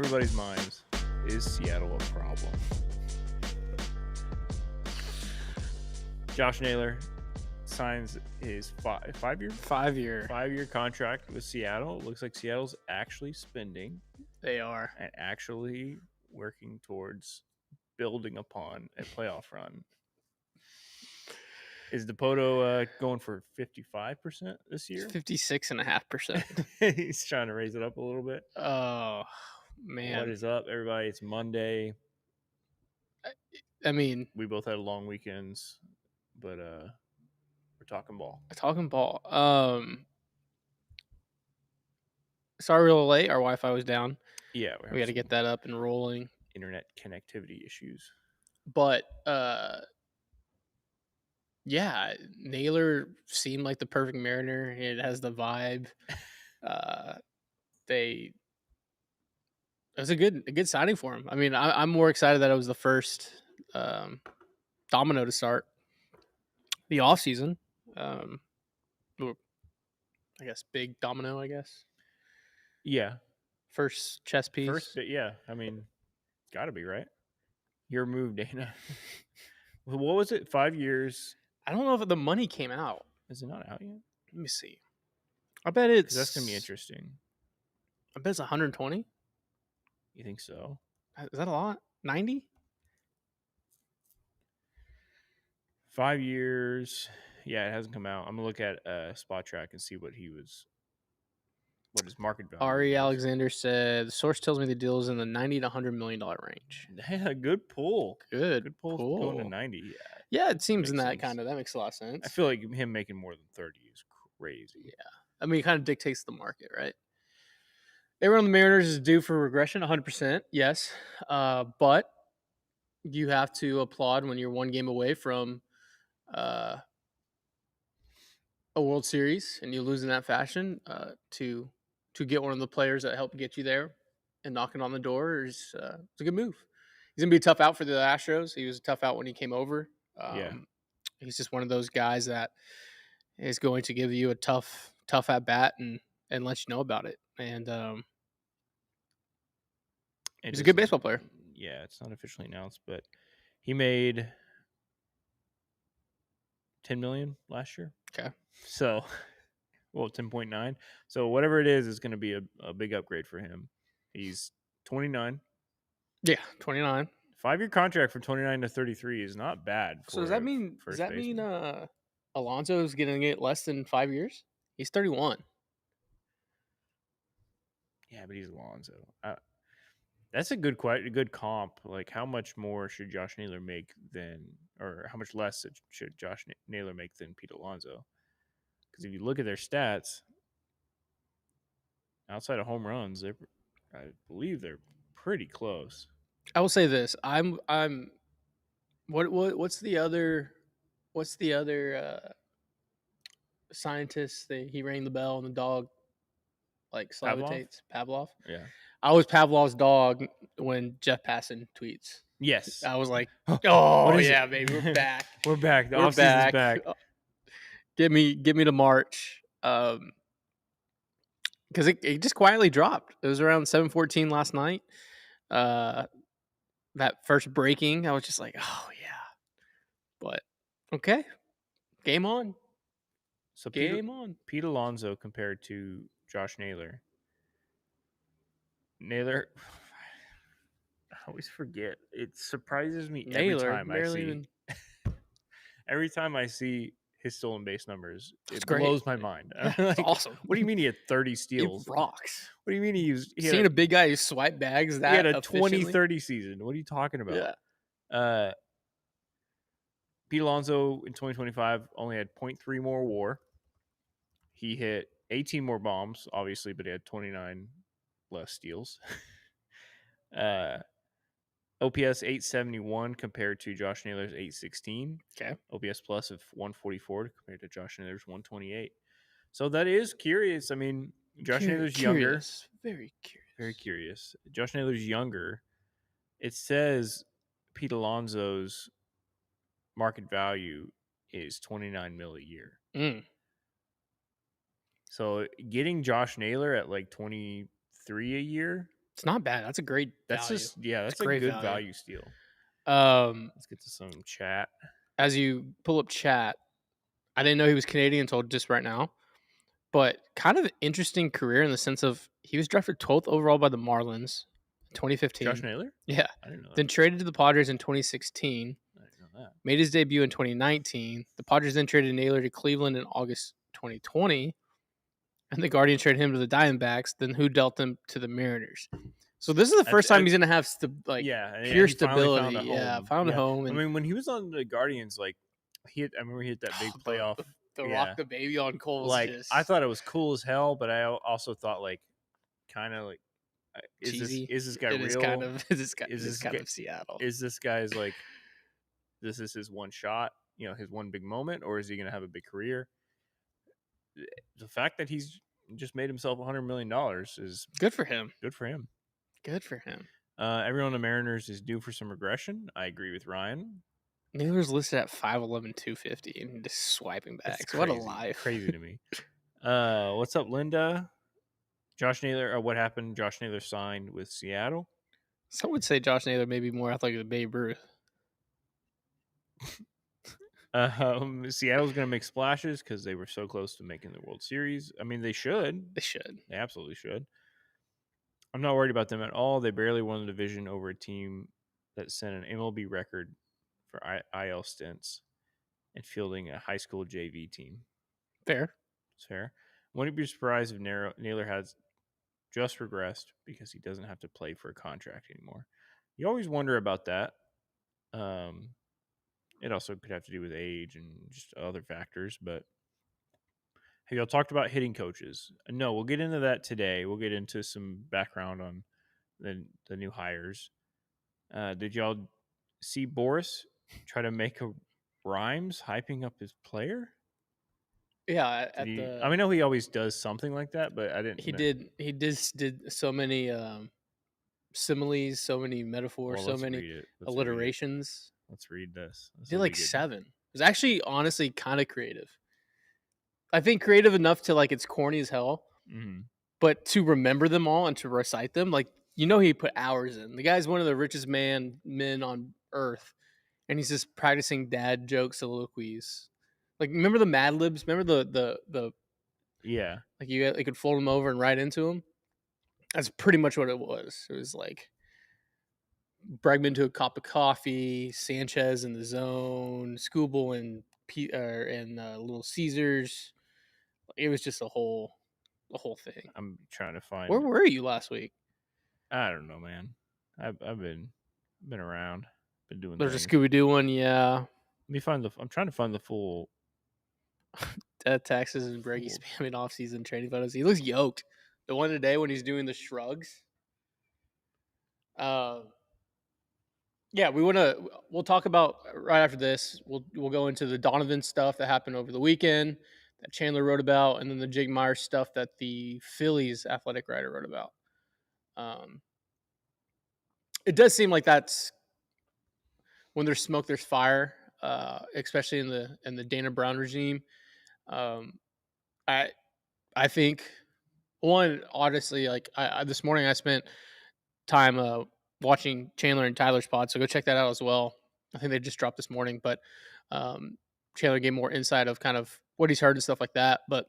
everybody's minds, is Seattle a problem? Josh Naylor signs his 5-year contract with Seattle. Looks like Seattle's actually spending. They are. And actually working towards building upon a playoff run. Is Dipoto going for 55% this year? 56.5%. He's trying to raise it up a little bit. Oh, man. What is up, everybody? It's Monday. I mean, we both had long weekends, but we're talking ball. Sorry we're a little late. Our Wi-Fi was down. Yeah, we got to get that up and rolling. Internet connectivity issues. But yeah, Naylor seemed like the perfect Mariner. It has the vibe. It was a good signing for him. I mean, I'm more excited that it was the first domino to start the offseason. I guess big domino, Yeah. First chess piece. Yeah. I mean, gotta be, right? Your move, Dana. What was it? 5 years? I don't know if the money came out. Is it not out yet? Let me see. I bet it's... That's going to be interesting. I bet it's 120. You think so? Is that a lot? 90? 5 years. Yeah, it hasn't come out. I'm going to look at Spot Track and see what his market value Ari is. Alexander said, the source tells me the deal is in the $90 to $100 million range. Yeah, good pull. Good pull. Going to 90. Yeah, it seems in that kind of, that makes a lot of sense. I feel like him making more than 30 is crazy. Yeah. I mean, it kind of dictates the market, right? Everyone on the Mariners is due for regression, 100%, yes. But you have to applaud when you're one game away from a World Series and you lose in that fashion to get one of the players that helped get you there and knocking on the door is a good move. He's going to be a tough out for the Astros. He was a tough out when he came over. He's just one of those guys that is going to give you a tough at bat and let you know about it. And he's a good baseball player. Yeah, it's not officially announced, but he made $10 million last year. Okay. So, 10.9. So whatever it is going to be a big upgrade for him. He's 29. Yeah, 29. 5-year contract from 29 to 33 is not bad. So does that mean Alonso is going to get less than 5 years? He's 31. Yeah, but he's Alonso. That's a good comp. Like, how much more should Josh Naylor make or how much less should Josh Naylor make than Pete Alonso? Because if you look at their stats, outside of home runs, I believe they're pretty close. I will say this: what's the other scientist that he rang the bell and the dog like salivates? Pavlov. Yeah. I was Pavlov's dog when Jeff Passan tweets. Yes. I was like, oh yeah, baby, we're back. We're back. The offseason's back. Give me to March. Because it just quietly dropped. It was around 7:14 last night. That first breaking, I was just like, oh yeah. But okay, game on. So Pete Alonso compared to Josh Naylor. Naylor, I always forget. It surprises me every time I see his stolen base numbers. It blows my mind. It's awesome. What do you mean he had 30 steals? It rocks. What do you mean he seen a big guy who swipe bags that he had a 20-30 season? What are you talking about? Yeah. Pete Alonso in 2025 only had 0.3 more WAR. He hit 18 more bombs, obviously, but he had 29 less steals. OPS 871 compared to Josh Naylor's 816. Okay. OPS plus of 144 compared to Josh Naylor's 128. So that is curious. I mean, Josh Naylor's younger. Very curious. Very curious. Josh Naylor's younger. It says Pete Alonso's market value is $29 million a year. So getting Josh Naylor at like 23 a year It's not bad. That's a great That's value. just yeah, It's that's a great good value. value steal. Um, Let's get to some chat. as you pull up chat, I didn't know he was Canadian until just right now, but kind of interesting career in the sense of he was drafted 12th overall by the Marlins in Josh 2015. Naylor? Yeah. I didn't know Then that. traded to the Padres in 2016. I didn't know that. Made his debut in 2019. The Padres then traded Naylor to Cleveland in August 2020, and the Guardians traded him to the Diamondbacks. Then who dealt him to the Mariners? So this is the first time he's gonna have Yeah, pure he finally found a stability. Yeah, home. found a Yeah, home I and mean when he was on the Guardians, like I remember he hit that big the, playoff. the the rock Yeah, the baby on Cole's like I just thought it was cool as hell, but I also thought like kind of like cheesy. is this guy It is kind real? of it Is is this kind guy of Seattle. is this guy's like this is his one shot, his one big moment, or is he gonna have a big career? The fact that he's just made himself $100 million is Good for him. good for him. Good for him. Everyone on the Mariners is due for some regression. I agree with Ryan. Naylor's listed at 5'11", 250, and just swiping It's backs. What a crazy, life. crazy to me. What's up, Linda? Josh Naylor. What happened? Josh Naylor signed with Seattle. Some would say Josh Naylor may be more athletic than Babe Ruth. Seattle's going to make splashes because they were so close to making the World Series. I mean, they should. They should. They absolutely should. I'm not worried about them at all. They barely won the division over a team that set an MLB record for IL stints and fielding a high school JV team. Fair. It's fair. Wouldn't be surprised if Naylor has just regressed because he doesn't have to play for a contract anymore. You always wonder about that. It also could have to do with age and just other factors. But have y'all talked about hitting coaches? No, we'll get into that today. We'll get into some background on the new hires. Did y'all see Boris try to make a rhymes hyping up his player? Yeah, Did at he? the I mean, I know he always does something like that, but I didn't. he did so many similes, so many metaphors, Well, so let's many read it. Let's read it. alliterations. Let's read this. This Did will be like good. 7. It was actually honestly kind of creative. I think creative enough to like it's corny as hell, Mm-hmm. but to remember them all and to recite them, like he put hours in. The guy's one of the richest men on earth, and he's just practicing dad joke soliloquies. Like remember the Mad Libs? Remember the Yeah. like you could fold them over and write into them. That's pretty much what it was. It was like Bregman to a cup of coffee, Sanchez in the zone, Scooble and Little Caesars. It was just a whole thing. I'm trying to Where find. were you last week? I don't know, man. I've been around, been doing There's a things. Scooby Doo one, yeah. Let me find the. I'm trying to find the full. Texas and Breggy spamming off-season training photos. He looks yoked. The one today when he's doing the shrugs. Yeah, we'll talk about right after this. We'll go into the Donovan stuff that happened over the weekend that Chandler wrote about, and then the Jig Myers stuff that the Phillies athletic writer wrote about. It does seem like that's when there's smoke, there's fire, especially in the Dana Brown regime. I I think one honestly, like this morning I spent time watching Chandler and Tyler's pod, so go check that out as well. I think they just dropped this morning, but Chandler gave more insight of kind of what he's heard and stuff like that. But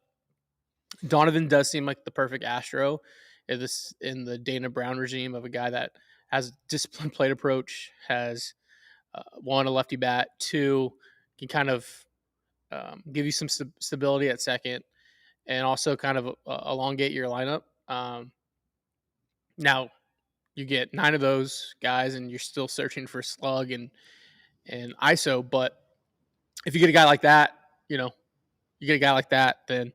Donovan does seem like the perfect Astro in the Dana Brown regime of a guy that has disciplined plate approach, has one a lefty bat, two can kind of give you some stability at second, and also kind of elongate your lineup. Now you get 9 of those guys, and you're still searching for slug and ISO. But if you get a guy like that, then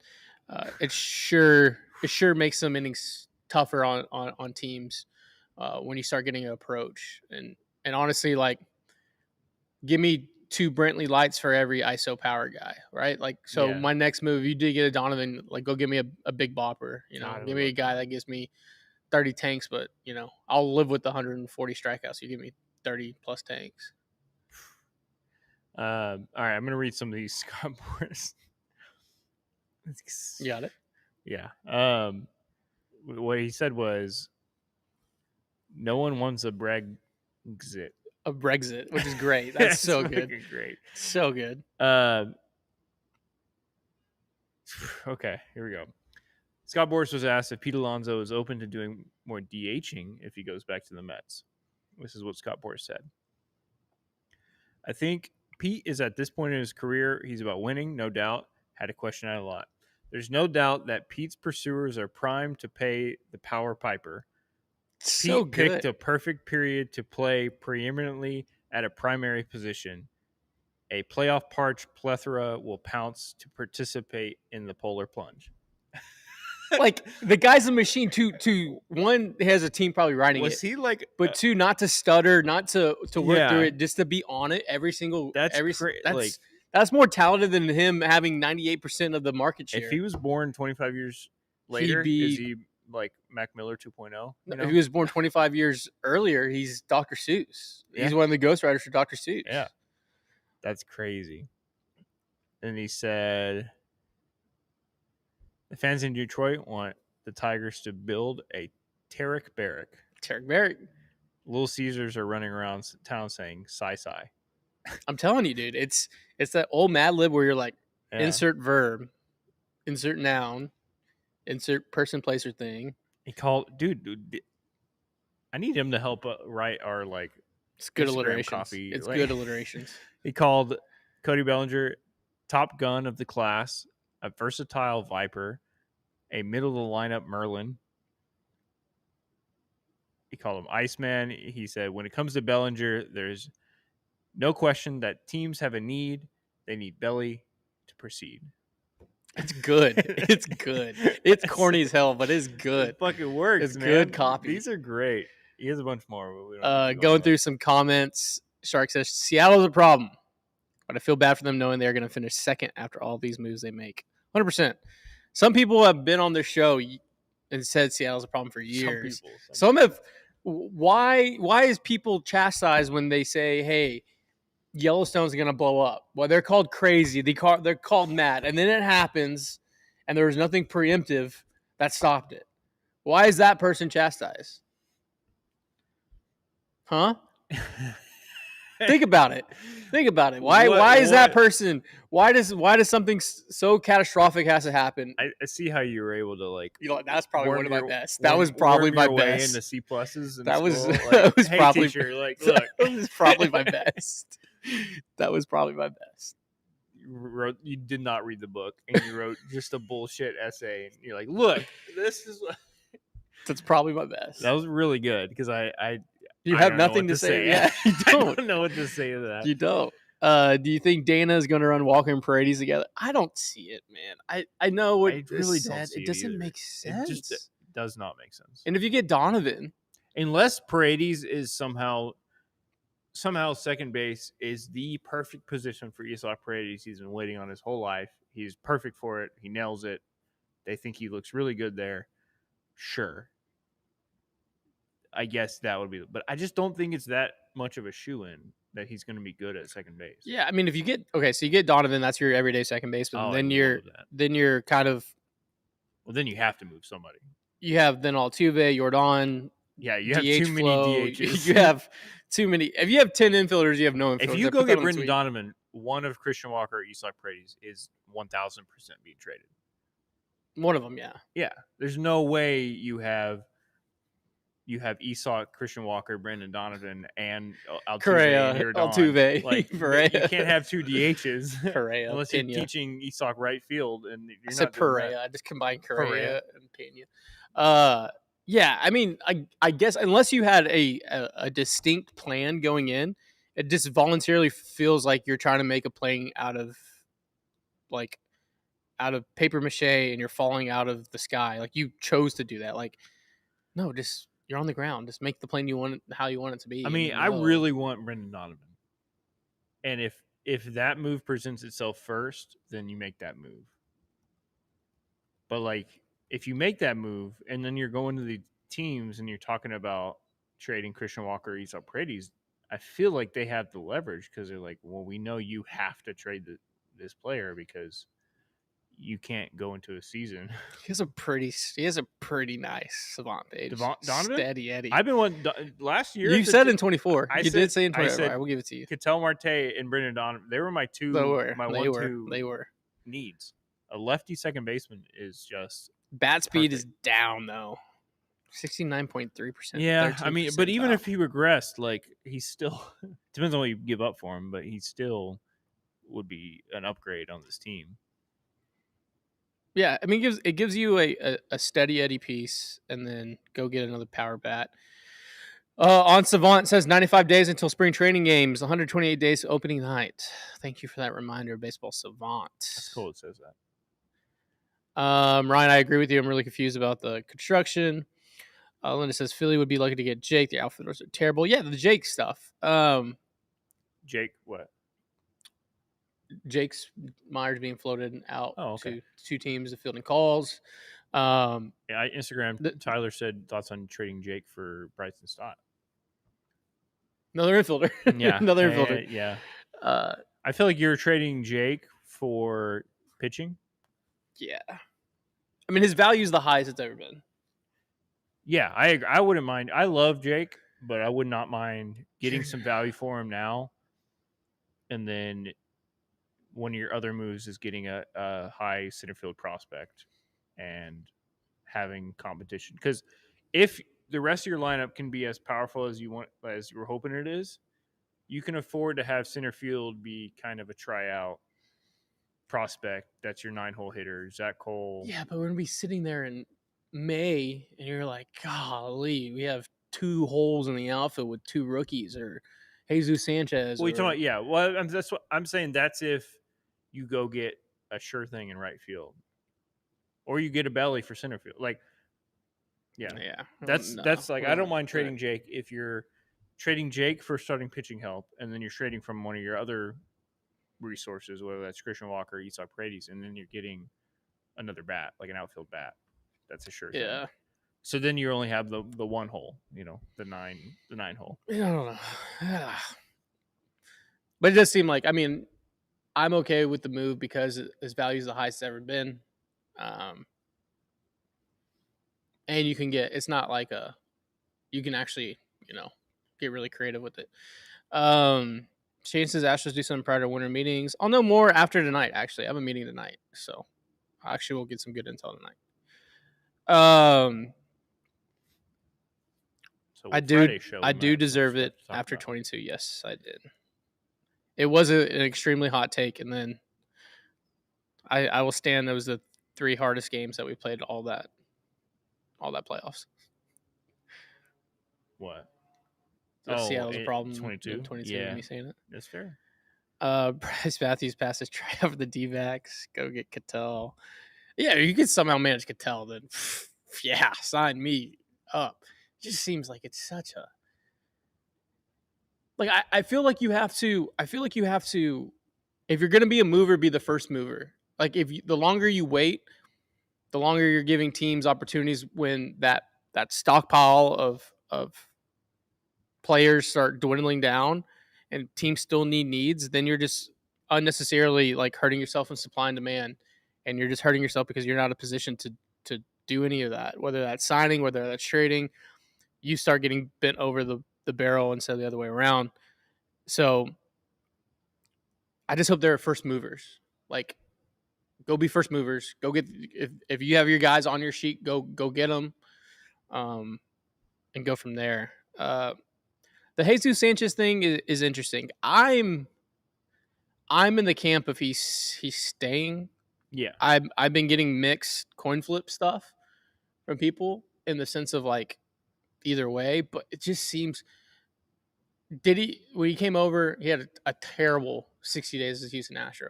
it sure makes some innings tougher on teams when you start getting an approach. And honestly, like, give me 2 Brentley lights for every ISO power guy, right? Like, so Yeah. my next move, you did get a Donovan, like, go give me a big bopper. God, I Give would me a love guy that gives me 30 tanks, but I'll live with the 140 strikeouts. You give me 30 plus tanks. All right, I'm gonna read some of these Scott Boras. You got it. Yeah. What he said was No one wants a Brexit. A Brexit, which is great. That's That's so good. fucking great. So good. Uh, okay, here we go. Scott Boras was asked if Pete Alonso is open to doing more DHing if he goes back to the Mets. This is what Scott Boras said. I think Pete is at this point in his career, he's about winning, no doubt. Had to question that a lot. There's no doubt that Pete's pursuers are primed to pay the power piper. So Pete picked good. a perfect period to play preeminently at a primary position. A playoff parched plethora will pounce to participate in the polar plunge. Like the guy's a machine. To one, he has a team probably writing Was it, he like? but two, not to stutter, not to work through Yeah, it, just to be on it every single. that's every crazy. that's Like that's more talented than him having 98% of the market share. if he was born 25 years He'd later, be- is he like Mac Miller 2.0? You know? If he was born 25 years earlier, he's Dr. Seuss. Yeah. He's one of the ghostwriters for Dr. Seuss. Yeah, that's crazy. And he said the fans in Detroit want the Tigers to build a Tarek Barrack. Tarek Barrett. Little Caesars are running around town saying "sigh sigh." I'm telling you, dude, it's that old Mad Lib where you're like, Yeah. insert verb, insert noun, insert person, place, or thing. He called, dude. I need him to help write our like. It's good Instagram alliterations. copy, It's like- good alliterations. He called Cody Bellinger top gun of the class, a versatile Viper, a middle of the lineup Merlin. He called him Iceman. He said, when it comes to Bellinger, there's no question that teams have a need. They need Belly to proceed. It's good. It's good. It's corny as hell, but it's good. It fucking works, It's man. good copy. These are great. He has a bunch more. But we don't need to go Going on through some comments, Shark says Seattle's a problem, but I feel bad for them knowing they're going to finish second after all these moves they make. 100%. Some people have been on this show and said Seattle's a problem for that. years. Some people. Some have. Why is people chastised when they say, "Hey, Yellowstone's going to blow up"? Well, they're called crazy. They're called mad, and then it happens, and there was nothing preemptive that stopped it. Why is that person chastised? Huh? Think about it. Think about it. Why is that person? Why does something so catastrophic has to happen? I see how you were able to like. That's probably worm one of my your- best. That was probably worm my your way best. into C pluses. That was- school. that Like, was hey, probably- teacher, like look. That was probably my best. That was probably my best. You did not read the book, and you wrote just a bullshit essay, and you're like, look, this is. That's probably my best. That was really good because I You I have don't know nothing what to say. Yeah, I you don't. don't know what to say to that. You don't. Do you think Dana is going to run Walker and Paredes together? I don't see it, man. I know what I really is don't said. see It it doesn't either. make sense. It just does not make sense. And if you get Donovan, Unless Paredes is somehow second base is the perfect position for Isaac Paredes. He's been waiting on his whole life. He's perfect for it. He nails it. They think he looks really good there. Sure. I guess that would be, but I just don't think it's that much of a shoe-in that he's going to be good at second base. yeah, I mean, if you get so you get Donovan, that's your everyday second baseman. Oh, I then love that. you're kind of Well, then you have to move somebody. you have then Altuve, Jordan. Yeah, you have DH too flow. many DHs. You have too many. If you have 10 infielders, you have no infielders. If you I go put that get on the Brendan tweet. Donovan, one of Christian Walker or Isaac Paredes is 1,000% being traded. One of them, yeah. Yeah, there's no way you have Esau, Christian Walker, Brendan Donovan, and Altuve. Correa, and Jordan. Altuve, Like Correa. you can't have two DHs Correa, unless Pena. you're teaching Esau right field. And you're I said not doing that. Perea. I just combined Correa, Perea. and Pena. Yeah, I mean, I guess unless you had a distinct plan going in, it just voluntarily feels like you're trying to make a plane out of paper mache and you're falling out of the sky. Like you chose to do that. Like, no, just you're on the ground. Just make the plane you want it, how you want it to be. I mean, and I go. really want Brendan Donovan. And if that move presents itself first, then you make that move. But like if you make that move and then you're going to the teams and you're talking about trading Christian Walker, Esau Paredes, I feel like they have the leverage because they're like, well, we know you have to trade this player because you can't go into a season. He has a pretty nice Savant page. Donovan, Steady Eddie. I've been one last year. You said in 24. I You did say in I 24. said I will give it to you. Ketel Marte and Brendan Donovan. They were my They were. 1-2 They were. needs. A lefty second baseman is just Bat speed perfect. is down though. 69.3%. Yeah, I mean, but even percentile. if he regressed, like he's still depends on what you give up for him, but he still would be an upgrade on this team. Yeah, I mean, it gives you a steady Eddie piece, and then go get another power bat. On Savant, it says 95 days until spring training games, 128 days to opening night. Thank you for that reminder, Baseball Savant. That's cool. It says that. Ryan, I agree with you. I'm really confused about the construction. Linda says Philly would be lucky to get Jake. The outfielders are terrible. Yeah, the Jake stuff. Jake, what? Jake's Myers being floated out okay. to two teams of fielding calls. Yeah, Instagram. Tyler said thoughts on trading Jake for Bryson Stott. Another infielder. Yeah, another infielder. Yeah. I feel like you're trading Jake for pitching. Yeah. I mean, his value is the highest it's ever been. Yeah, I agree. I wouldn't mind. I love Jake, but I would not mind getting some value for him now. And then one of your other moves is getting a high center field prospect and having competition. Because if the rest of your lineup can be as powerful as you were hoping it is, you can afford to have center field be kind of a tryout prospect. That's your 9-hole hitter, Zach Cole. Yeah, but we're gonna be sitting there in May, and you're like, golly, we have 2 holes in the outfield with 2 rookies, or Jesus Sanchez. Well, you're talking about, yeah. Well, that's what I'm saying. That's if you go get a sure thing in right field, or you get a belly for center field. Like, yeah. That's like, I don't mind trading Jake if you're trading Jake for starting pitching help, and then you're trading from one of your other resources, whether that's Christian Walker or Isak Paredes, and then you're getting another bat, like an outfield bat. That's a sure thing. Yeah. So then you only have the 1 hole, the 9 hole. I don't know. But it does seem like, I mean, I'm okay with the move because his value is the highest it's ever been. And you can it's not like you can actually, get really creative with it. Shane says Astros do something prior to winter meetings. I'll know more after tonight, actually. I have a meeting tonight, so actually we'll get some good intel tonight. So I do deserve it after 22. Yes, I did. It was an extremely hot take, and then I will stand. Those the 3 hardest games that we played all that playoffs. What? Seattle's a problem. 22. 22. Yeah, me saying it. That's fair. Bryce Matthews passes try over the D-backs. Go get Ketel. Yeah, you could somehow manage Ketel, then yeah, sign me up. It just seems like it's such a I feel like you have to. If you're gonna be a mover, be the first mover. Like the longer you wait, the longer you're giving teams opportunities when that stockpile of players start dwindling down and teams still need needs, then you're just unnecessarily like hurting yourself in supply and demand, and you're just hurting yourself because you're not in a position to do any of that, whether that's signing, whether that's trading. You start getting bent over the barrel instead of the other way around. So I just hope they're first movers. Like, go be first movers. Go get if you have your guys on your sheet, go get them, and go from there. The Jesus Sanchez thing is interesting. I'm in the camp of he's staying. Yeah, I've been getting mixed coin flip stuff from people in the sense of like either way, but it just seems. When he came over, he had a terrible 60 days as a Houston Astro.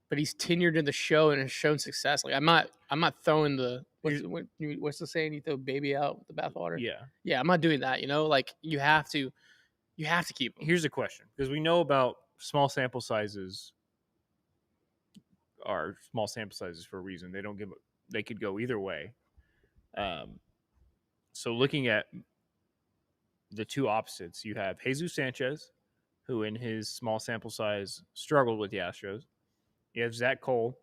But he's tenured in the show and has shown success. Like I'm not throwing the what's the saying? You throw baby out with the bathwater. Yeah. I'm not doing that. Like you have to keep him. Here's a question, because we know about small sample sizes are small sample sizes for a reason. They could go either way. So looking at the two opposites, you have Jesus Sanchez, who in his small sample size struggled with the Astros. You have Zach Cole,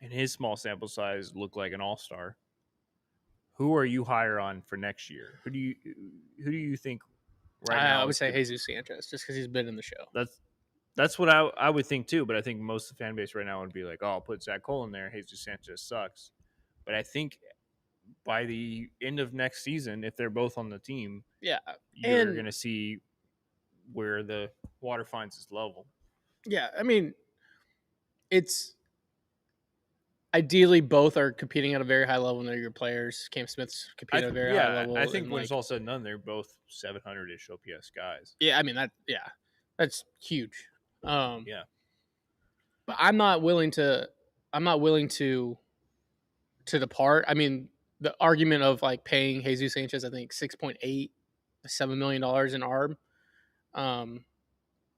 and his small sample size look like an all-star, who are you higher on for next year? Who do you think right I now would is say good? Jesus Sanchez just because he's been in the show. That's what I would think too. But I think most of the fan base right now would be like, "Oh, I'll put Zach Cole in there. Jesus Sanchez sucks." But I think by the end of next season, if they're both on the team, Yeah, you're and going to see where the water finds its level. yeah, I mean, it's ideally both are competing at a very high level and they're your players. Cam Smith's competing at a very high I level, think and when it's like, all said and done, they're both 700-ish OPS guys. yeah, I mean that's huge. Yeah, But I'm not willing to depart. I mean, the argument of like paying Jesus Sanchez, I think $6.8 to $7 million in ARB. Um,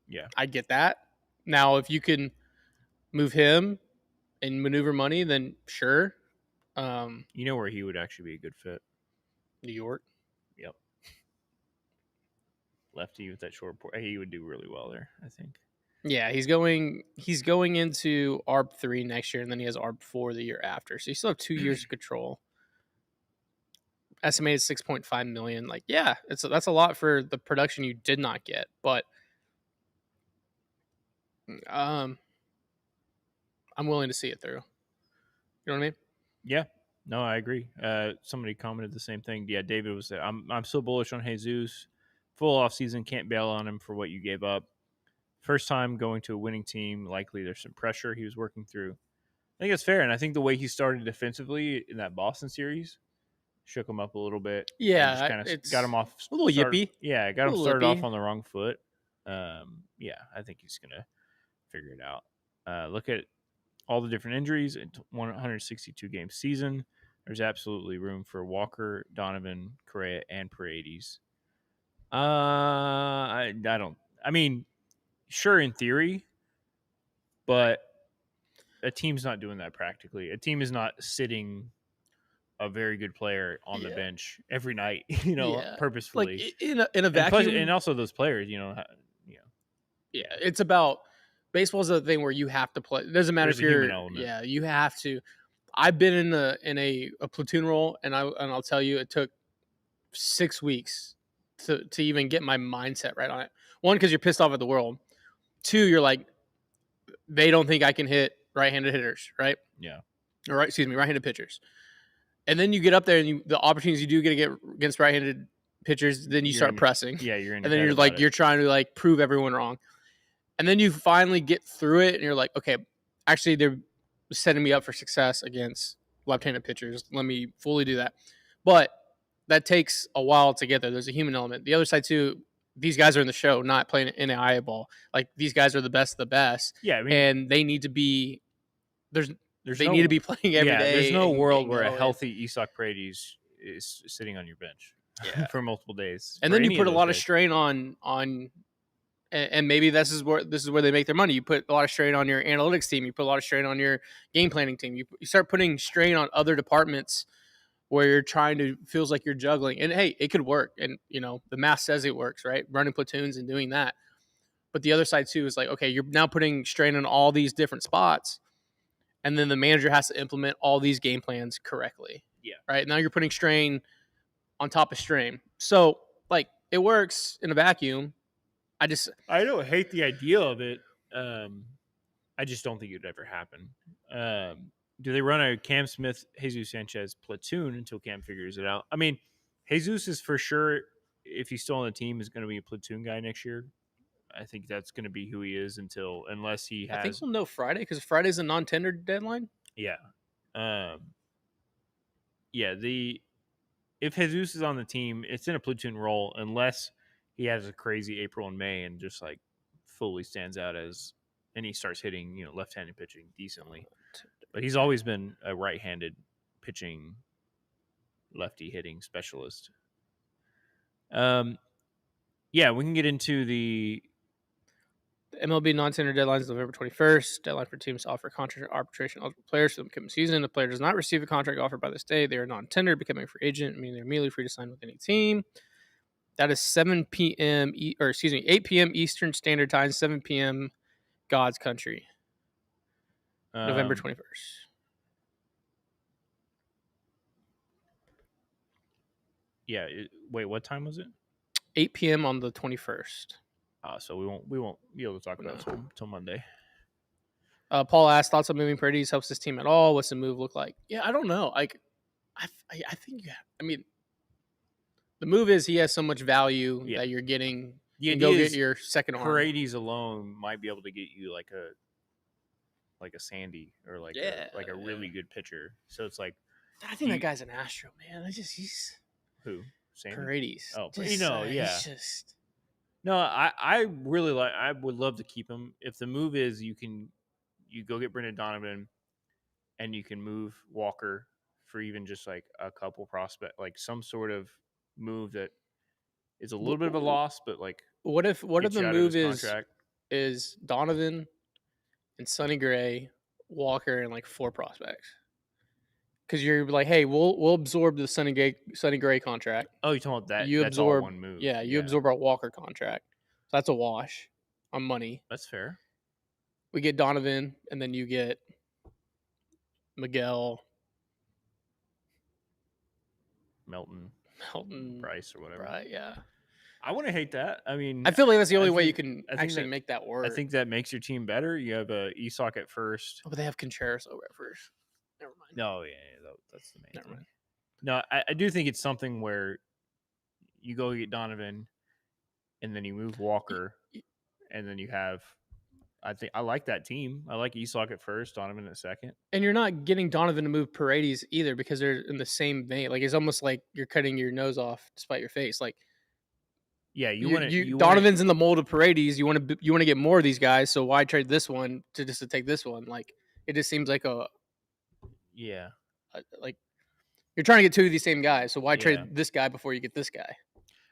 yeah. I get that. Now, if you can move him and maneuver money, then sure. You know where he would actually be a good fit? New York. Yep, lefty with that short port. He would do really well there, I think. Yeah, he's going into ARB 3 next year, and then he has ARB 4 the year after. So you still have 2 years of control. Estimated 6.5 million. Like, yeah, that's a lot for the production you did not get, but um, I'm willing to see it through. You know what I mean? Yeah, no, I agree. Somebody commented the same thing. Yeah, David was there. I'm so bullish on Jesus. Full off season, can't bail on him for what you gave up. First time going to a winning team, likely there's some pressure he was working through. I think it's fair, and I think the way he started defensively in that Boston series shook him up a little bit and just Yeah, kind of got him it's off. a little yippy, Yeah, got a him little started off yippy. on the wrong foot. Yeah, I think he's gonna figure it out. Look at all the different injuries in 162 game season. There's absolutely room for Walker, Donovan, Correa, and Paredes. I don't. I mean, sure in theory, but a team's not doing that practically. A team is not sitting a very good player on the Yeah, bench every night, yeah. Like purposefully. in a And plus, and vacuum, also those players, yeah. yeah, It's about baseball's a thing where you have to play. It doesn't matter there's if a human you're. element. Yeah, you have to. I've been in a platoon role, and I'll tell you, it took 6 weeks to even get my mindset right on it. One, because you're pissed off at the world. Two, you're like, they don't think I can hit right-handed hitters, right? Yeah, Or excuse me, right-handed pitchers. And then you get up there and the opportunities you do get against right-handed pitchers, then you you're start in. pressing. You're in And your then head you're about like, it. you're trying to like prove everyone wrong. And then you finally get through it and you're like, okay, actually they're setting me up for success against left-handed pitchers. Let me fully do that. But that takes a while to get there. There's a human element. The other side too, these guys are in the show, not playing NAIA ball. Like these guys are the best of the best, Yeah, I mean, and they need to be there's there's they need to no. be playing every Yeah, there's day no and world getting where a going. healthy Isak Paredes is sitting on your bench Yeah, for multiple days and for then you any of put a those lot of guys. strain on and maybe this is where they make their money. You put a lot of strain on your analytics team. You put a lot of strain on your game planning team. You start putting strain on other departments where you're trying to feels like you're juggling. And hey, it could work. And the math says it works, right? Running platoons and doing that. But the other side too is like, okay, you're now putting strain on all these different spots, and then the manager has to implement all these game plans correctly. Yeah, Right now, you're putting strain on top of strain. So like it works in a vacuum. I just I don't hate the idea of it. I just don't think it would ever happen. Do they run a Cam Smith, Jesus Sanchez platoon until Cam figures it out? I mean, Jesus is for sure, if he's still on the team, is going to be a platoon guy next year. I think that's going to be who he is unless he I think has, we'll know Friday because Friday's a non-tender deadline. yeah, um, yeah. The if Jesus is on the team, it's in a platoon role unless he has a crazy April and May and just like fully stands out as, and he starts hitting left-handed pitching decently. But he's always been a right-handed pitching, lefty hitting specialist. Yeah, we can get into the. The MLB non-tender deadline is November 21st. Deadline for teams to offer contract arbitration eligible players for the upcoming season. If a player does not receive a contract offer by this day, they are non-tender, becoming a free agent, meaning they're immediately free to sign with any team. That is 7 p.m. 8 p.m. Eastern Standard Time, 7 p.m. God's country, November Um, 21st. Yeah. Wait, what time was it? 8 p.m. on the 21st. So we won't be able to talk about it No. till Monday. Paul asked, thoughts on moving Paredes helps this team at all? What's the move look like? Yeah, I don't know. Like, I think, I mean, the move is he has so much value Yeah. that you're getting. The You can go idea get is your second arm. Paredes alone might be able to get you like a Sandy or like a really good pitcher. So it's like I think that guy's an Astro, man. He's who Sandy Paredes. Oh, Just, yeah. he's just. No, I really like. I would love to keep him. If the move is you go get Brendan Donovan, and you can move Walker for even just like a couple prospect, like some sort of move that is a little bit of a loss, but like What if gets the you out of move his contract. is Donovan and Sonny Gray, Walker, and like 4 prospects? Because you're like, hey, we'll absorb the Sonny Gray contract. Oh, you talking about that? You That's all absorb, one move. yeah, you Yeah, absorb our Walker contract. So that's a wash on money. that's fair. We get Donovan, and then you get Miguel, Melton, Melton, Price, or whatever. right? Yeah. I wouldn't hate that. I mean, I feel like that's the only way you think can I think actually that make that I work. think that makes your team better. You have Esoc at first. Oh, but they have Contreras over at first. Never mind. No, yeah, that's the main Never thing. mind. No, I do think it's something where you go get Donovan, and then you move Walker, and then you have. I think I like that team. I like Esoc at first, Donovan at second. And you're not getting Donovan to move Paredes either because they're in the same vein. Like it's almost like you're cutting your nose off despite your face. Like Yeah, you want to. Donovan's in the mold of Paredes. You want to get more of these guys. So why trade this one to take this one? Like it just seems like Yeah, like you're trying to get 2 of these same guys. So why Yeah. trade this guy before you get this guy?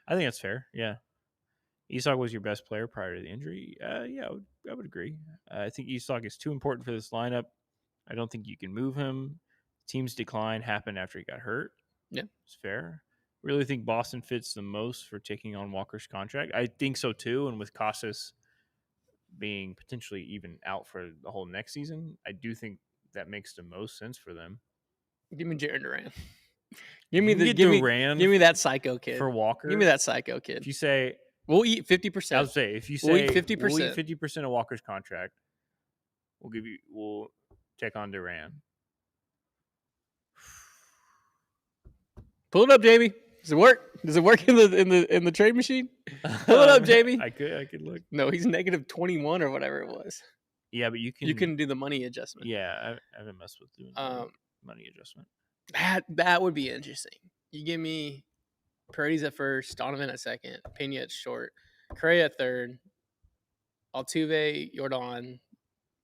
I think that's fair. Yeah, Esoc was your best player prior to the injury. Yeah, I would agree. I think Esoc is too important for this lineup. I don't think you can move him. Team's decline happened after he got hurt. Yeah. It's fair. Really think Boston fits the most for taking on Walker's contract. I think so too. And with Casas being potentially even out for the whole next season, I do think that makes the most sense for them. Give me Jaron Duran. Give me that psycho kid for Walker. Give me that psycho kid. If you say we'll eat 50%, I would say if you say we'll eat 50%, we'll eat 50% of Walker's contract, we'll take on Duran. Pull it up, Jamie. Does it work? Does it work in the trade machine? Pull it up, Jamie. I could look. No, he's negative 21 or whatever it was. Yeah, but you can do the money adjustment. Yeah, I haven't messed with doing money adjustment. That would be interesting. You give me Paredes at first, Donovan at second, Pena at short, Correa at third, Altuve, Jordan,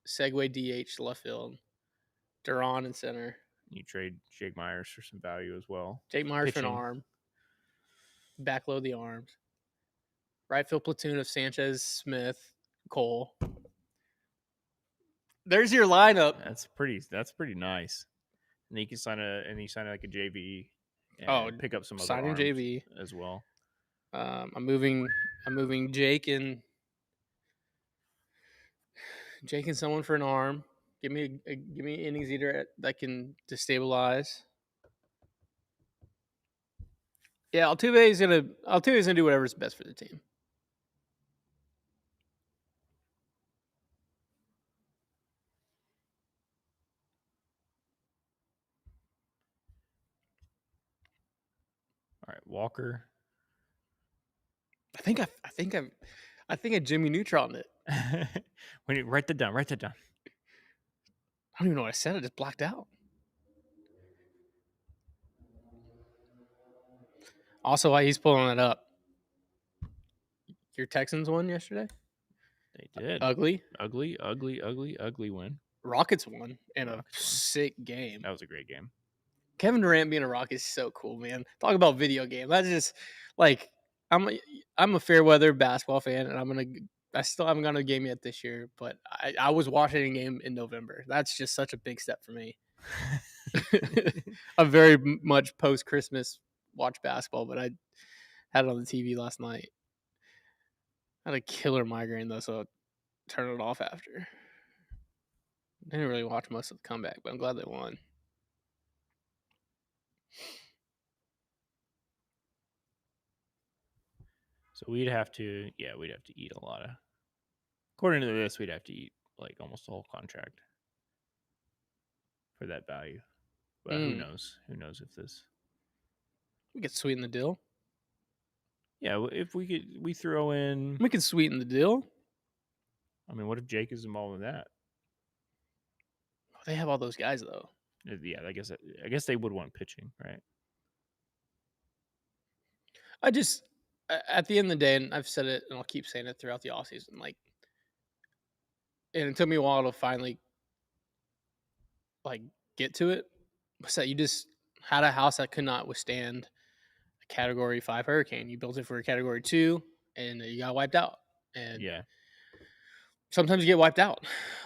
Segway DH left field, Duran in center. You trade Jake Myers for some value as well. Jake Myers for an arm. Backload the arms. Right field platoon of Sanchez, Smith, Cole. There's your lineup. That's pretty nice. And you can sign like a JV and pick up some other arms JV as well. I'm moving Jake and someone for an arm. Give me innings eater that can destabilize. Yeah, Altuve's gonna do whatever's best for the team. All right, Walker. I think I Jimmy Neutroned it. When you write that down. I don't even know what I said. I just blacked out. Also, while he's pulling it up, your Texans won yesterday. They did. Ugly win. Rockets won in a sick game. That was a great game. Kevin Durant being a Rock is so cool, man. Talk about video game. That's just like I'm a fair weather basketball fan, and I still haven't gone to a game yet this year, but I was watching a game in November. That's just such a big step for me. I'm very much post Christmas watch basketball, but I had it on the TV last night. I had a killer migraine though, so I turned it off after. I didn't really watch most of the comeback, but I'm glad they won. So we'd have to eat a lot of. According to this, we'd have to eat like almost the whole contract for that value. But who Mm, knows? Who knows if this? we could sweeten the deal. Yeah, if we throw in. We could sweeten the deal. I mean, what if Jake is involved in that? They have all those guys though. Yeah, I guess they would want pitching, right? I just at the end of the day, and I've said it, and I'll keep saying it throughout the offseason, like, and it took me a while to finally like get to it. So you just had a house that could not withstand a Category 5 hurricane. You built it for a Category 2, and you got wiped out. And Yeah. sometimes you get wiped out.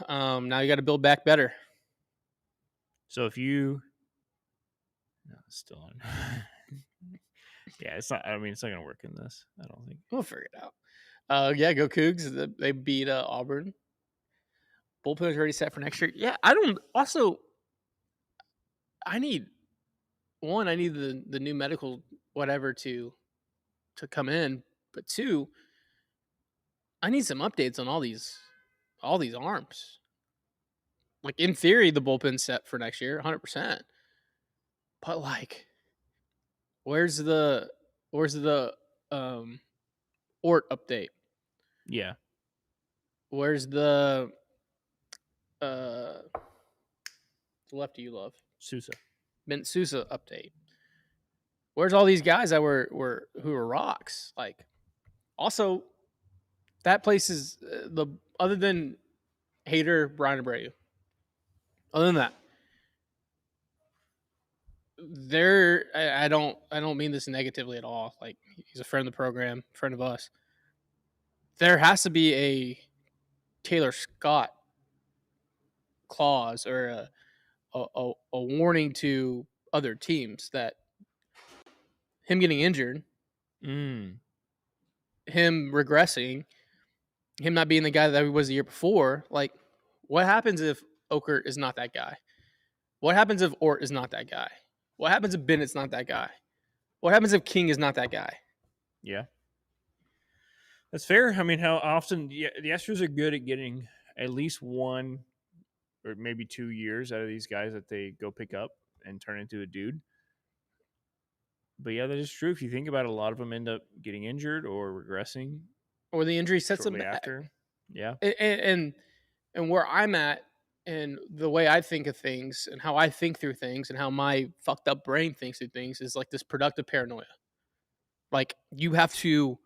Now you got to build back better. So if you, no, it's still on. Yeah, it's not. I mean, it's not gonna work in this. I don't think. We'll figure it out. Yeah, go Cougs. They beat Auburn. Bullpen's already set for next year. Yeah, I don't. Also, I need I need the new medical whatever to come in, but two, I need some updates on all these arms. Like in theory, the bullpen's set for next year, 100%. But like, where's the Ort update? Yeah, Where's the lefty you love? Sousa. Ben Sousa update. Where's all these guys that were who were rocks? Like, also, that place is the other than Hater, Brian Abreu. Other than that, I don't mean this negatively at all. Like, he's a friend of the program, friend of us. There has to be a Taylor Scott clause or a warning to other teams that him getting injured, Mm. him regressing, him not being the guy that he was the year before. Like, what happens if Oker is not that guy? What happens if Ort is not that guy? What happens if Bennett's not that guy? What happens if King is not that guy? Yeah, that's fair. I mean, how often the Astros are good at getting at least 1 or maybe 2 years out of these guys that they go pick up and turn into a dude. But yeah, that is true. If you think about it, a lot of them end up getting injured or regressing Or the injury sets them shortly back. after. Yeah. And where I'm at and the way I think of things and how I think through things and how my fucked up brain thinks through things is like this productive paranoia. Like, you have to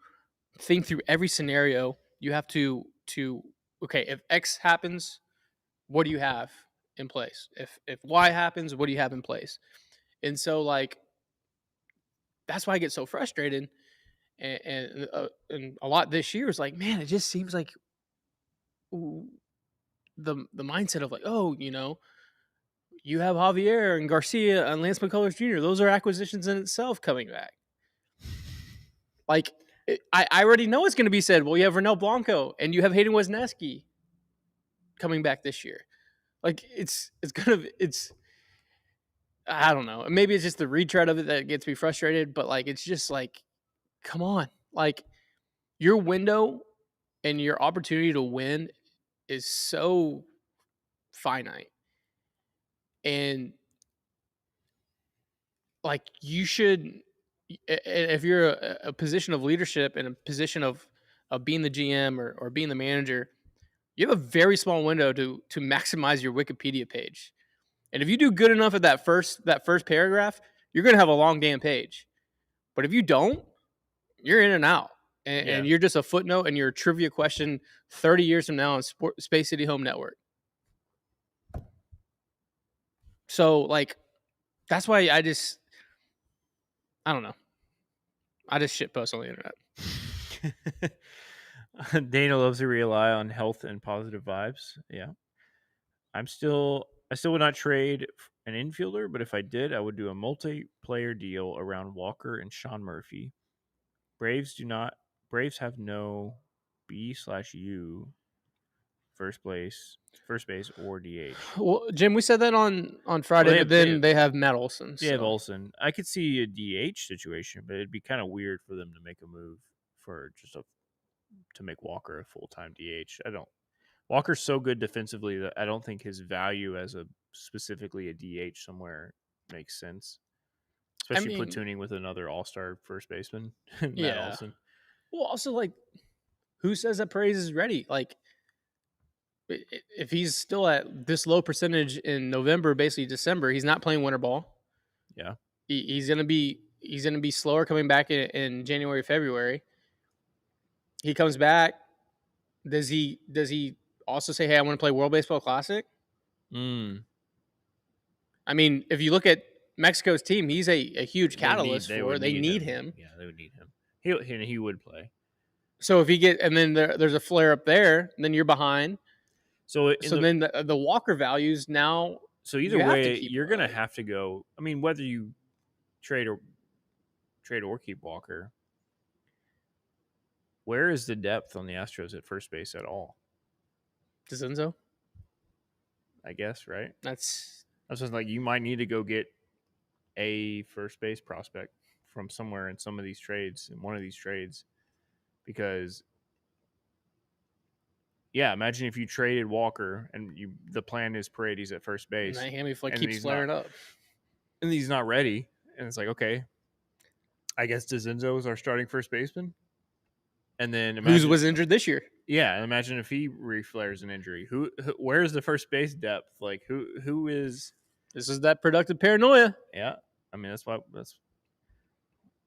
think through every scenario. You have to okay, if X happens, what do you have in place? If Y happens, what do you have in place? And so, like, that's why I get so frustrated. And a lot this year is like, man, it just seems like the mindset of like, oh, you have Javier and Garcia and Lance McCullers Jr. Those are acquisitions in itself coming back. Like, I already know it's going to be said. Well, you have Renel Blanco and you have Hayden Wesneski coming back this year. Like, it's I don't know. Maybe it's just the retread of it that gets me frustrated. But like, it's just like, come on, like, your window and your opportunity to win is so finite. And like, you should, if you're a position of leadership and a position of being the GM or being the manager, you have a very small window to maximize your Wikipedia page. And if you do good enough at that first paragraph, you're going to have a long damn page. But if you don't, you're in and out. And you're just a footnote and you're a trivia question 30 years from now on Space City Home Network. So, like, that's why I don't know. I just shitpost on the internet. Dana loves to rely on health and positive vibes. Yeah. I still would not trade an infielder, but if I did, I would do a multiplayer deal around Walker and Sean Murphy. Braves have no B/U first base or DH. Well, Jim, we said that on Friday, but then they have Matt Olson. They have Olson. I could see a DH situation, but it'd be kind of weird for them to make a move to make Walker a full-time DH. Walker's so good defensively that I don't think his value as specifically a DH somewhere makes sense. I Especially mean, platooning with another all-star first baseman, Matt yeah. Olson. Well, also, like, who says that Perez is ready? Like, if he's still at this low percentage in November, basically December, he's not playing winter ball. Yeah. He's gonna be slower coming back in January, February. He comes back. Does he also say, "Hey, I want to play World Baseball Classic"? Mm. I mean, if you look at Mexico's team, he's a huge catalyst for. They need him. Yeah, they would need him. He would play. So if he and then there's a flare up there, then you're behind. So Then the Walker values now. So either you have to way, keep you're gonna have to go. I mean, whether you trade or keep Walker, where is the depth on the Astros at first base at all? DeCenzo? I guess, right? That's just like you might need to go get a first base prospect from somewhere in some of these trades, in one of these trades, because yeah, imagine if you traded Walker and the plan is Paredes at first base, Miami and keeps flaring up, and he's not ready, and it's like, okay, I guess DeCenzo is our starting first baseman. And then who was injured this year? Yeah, imagine if he reflares an injury. Where's the first base depth? Like who is? This is that productive paranoia. Yeah, I mean that's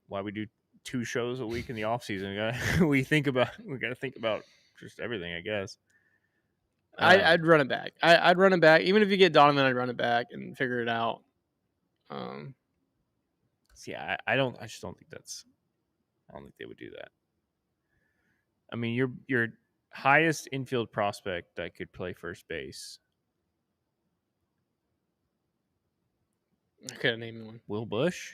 why we do 2 shows a week in the off season. We got to think about just everything, I guess. I'd run it back. I'd run it back. Even if you get Donovan, I'd run it back and figure it out. Yeah, I just don't think I don't think they would do that. I mean, your highest infield prospect that could play first base. I couldn't name one. Will Bush.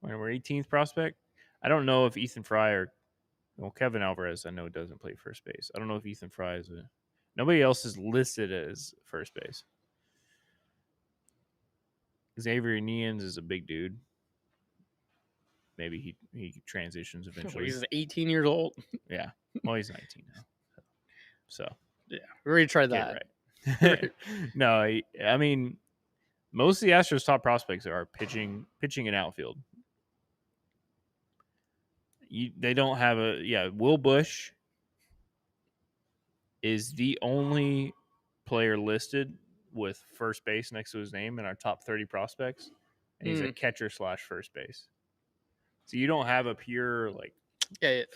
When we're 18th prospect. I don't know if Ethan Fry Kevin Alvarez, I know, doesn't play first base. I don't know if Ethan Fry is nobody else is listed as first base. Xavier Neans is a big dude. Maybe he transitions eventually. He's 18 years old. Yeah. Well, he's 19 now. So yeah, we're gonna try that. Right. No, I mean, most of the Astros' top prospects are pitching and outfield. They don't have Will Bush is the only player listed with first base next to his name in our top 30 prospects, and he's a catcher / first base. So you don't have a pure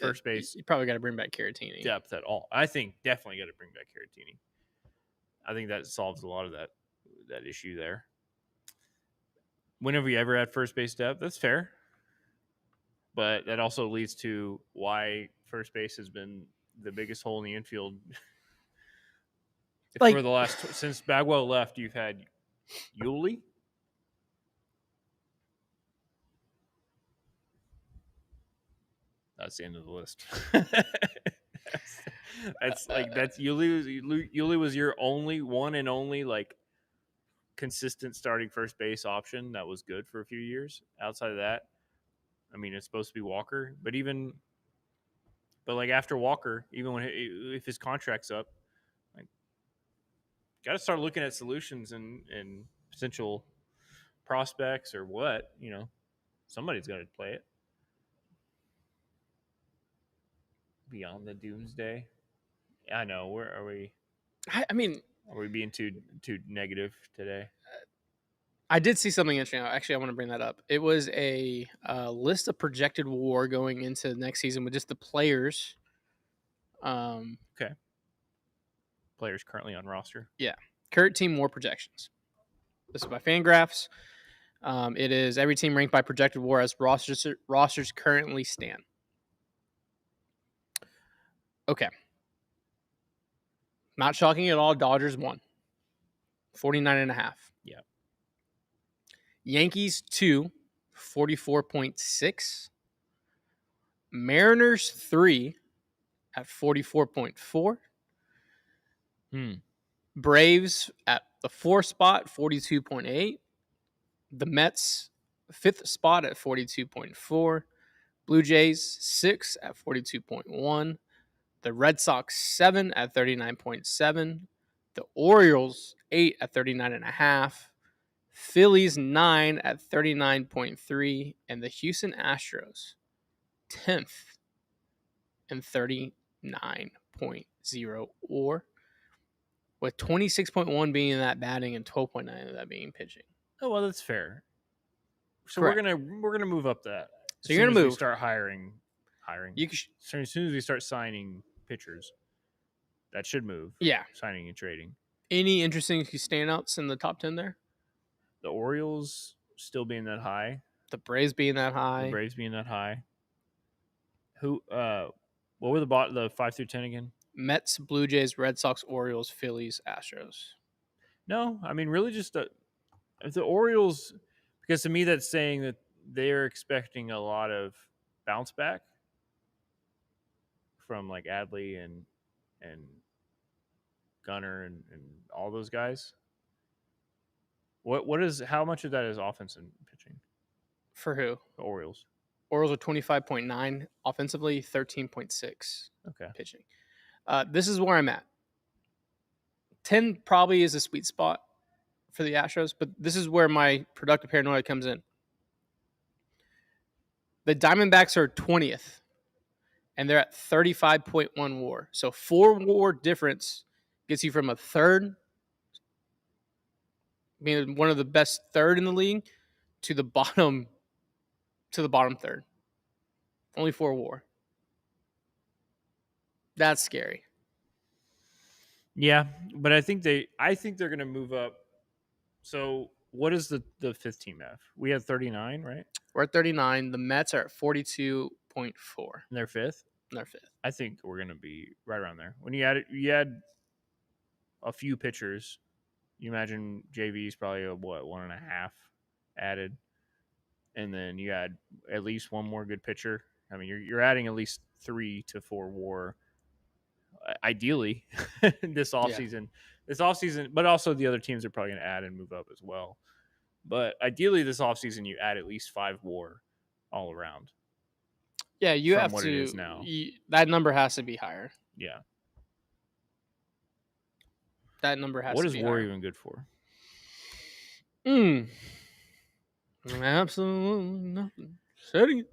first base. You probably got to bring back Caratini depth at all. I think definitely got to bring back Caratini. I think that solves a lot of that issue there. Whenever you ever had first base depth, that's fair. But that also leads to why first base has been the biggest hole in the infield. For the last since Bagwell left, you've had Yuli. That's the end of the list. that's Yuli. Yuli was your only one and only consistent starting first base option that was good for a few years. Outside of that, I mean, it's supposed to be Walker, but after Walker, even if his contract's up, got to start looking at solutions and potential prospects or what, somebody's got to play it. Beyond the doomsday. I know. Where are we? I mean, are we being too negative today? I did see something interesting. Actually, I want to bring that up. It was a list of projected WAR going into next season with just the players. Okay. Players currently on roster. Yeah. Current team WAR projections. This is by Fangraphs. It is every team ranked by projected WAR as rosters currently stand. Okay. Not shocking at all. Dodgers won. 49.5. Yeah. Yankees 2, 44.6. Mariners 3 at 44.4. Braves at the 4th spot, 42.8. The Mets 5th spot at 42.4. Blue Jays 6 at 42.1. The Red Sox 7 at 39.7. The Orioles 8 at 39.5. Phillies 9 at 39.3. And the Houston Astros 10th and 39.0, or with 26.1 being that batting and 12.9 of that being pitching. Oh well, that's fair. So Correct. we're gonna move up that. So As you're soon gonna as we move. start hiring. You can, As soon as we start signing pitchers, that should move. yeah. Signing and trading. Any interesting standouts in the top 10 there? The Orioles still being that high. The Braves being that The high. Braves being that high. Who? What were the 5 through 10 again? Mets, Blue Jays, Red Sox, Orioles, Phillies, Astros. No, I mean really just the Orioles, because to me that's saying that they're expecting a lot of bounce back from like Adley and Gunner and all those guys. What is how much of that is offense and pitching? For who? The Orioles. Orioles are 25.9 offensively, 13.6 Okay. pitching. This is where I'm at. 10 probably is a sweet spot for the Astros, but this is where my productive paranoia comes in. The Diamondbacks are 20th, and they're at 35.1 WAR. So 4 WAR difference gets you from a third, being one of the best third in the league, to the bottom third. Only 4 WAR. That's scary. Yeah, but I think they're going to move up. So what is the fifth team have? We had 39, right? We're at 39. The Mets are at 42.4. And they're fifth. They're fifth. I think we're going to be right around there. When you add a few pitchers, you imagine JV is probably a 1.5 added, and then you add at least one more good pitcher. I mean, you're adding at least 3 to 4 WAR, ideally, this offseason. This offseason, but also the other teams are probably going to add and move up as well. But ideally, this offseason, you add at least 5 WAR all around. Yeah, you from have what to. it is now. That number has to be higher. Yeah. That number has What to is be WAR higher. even good for? Absolutely nothing. Setting it.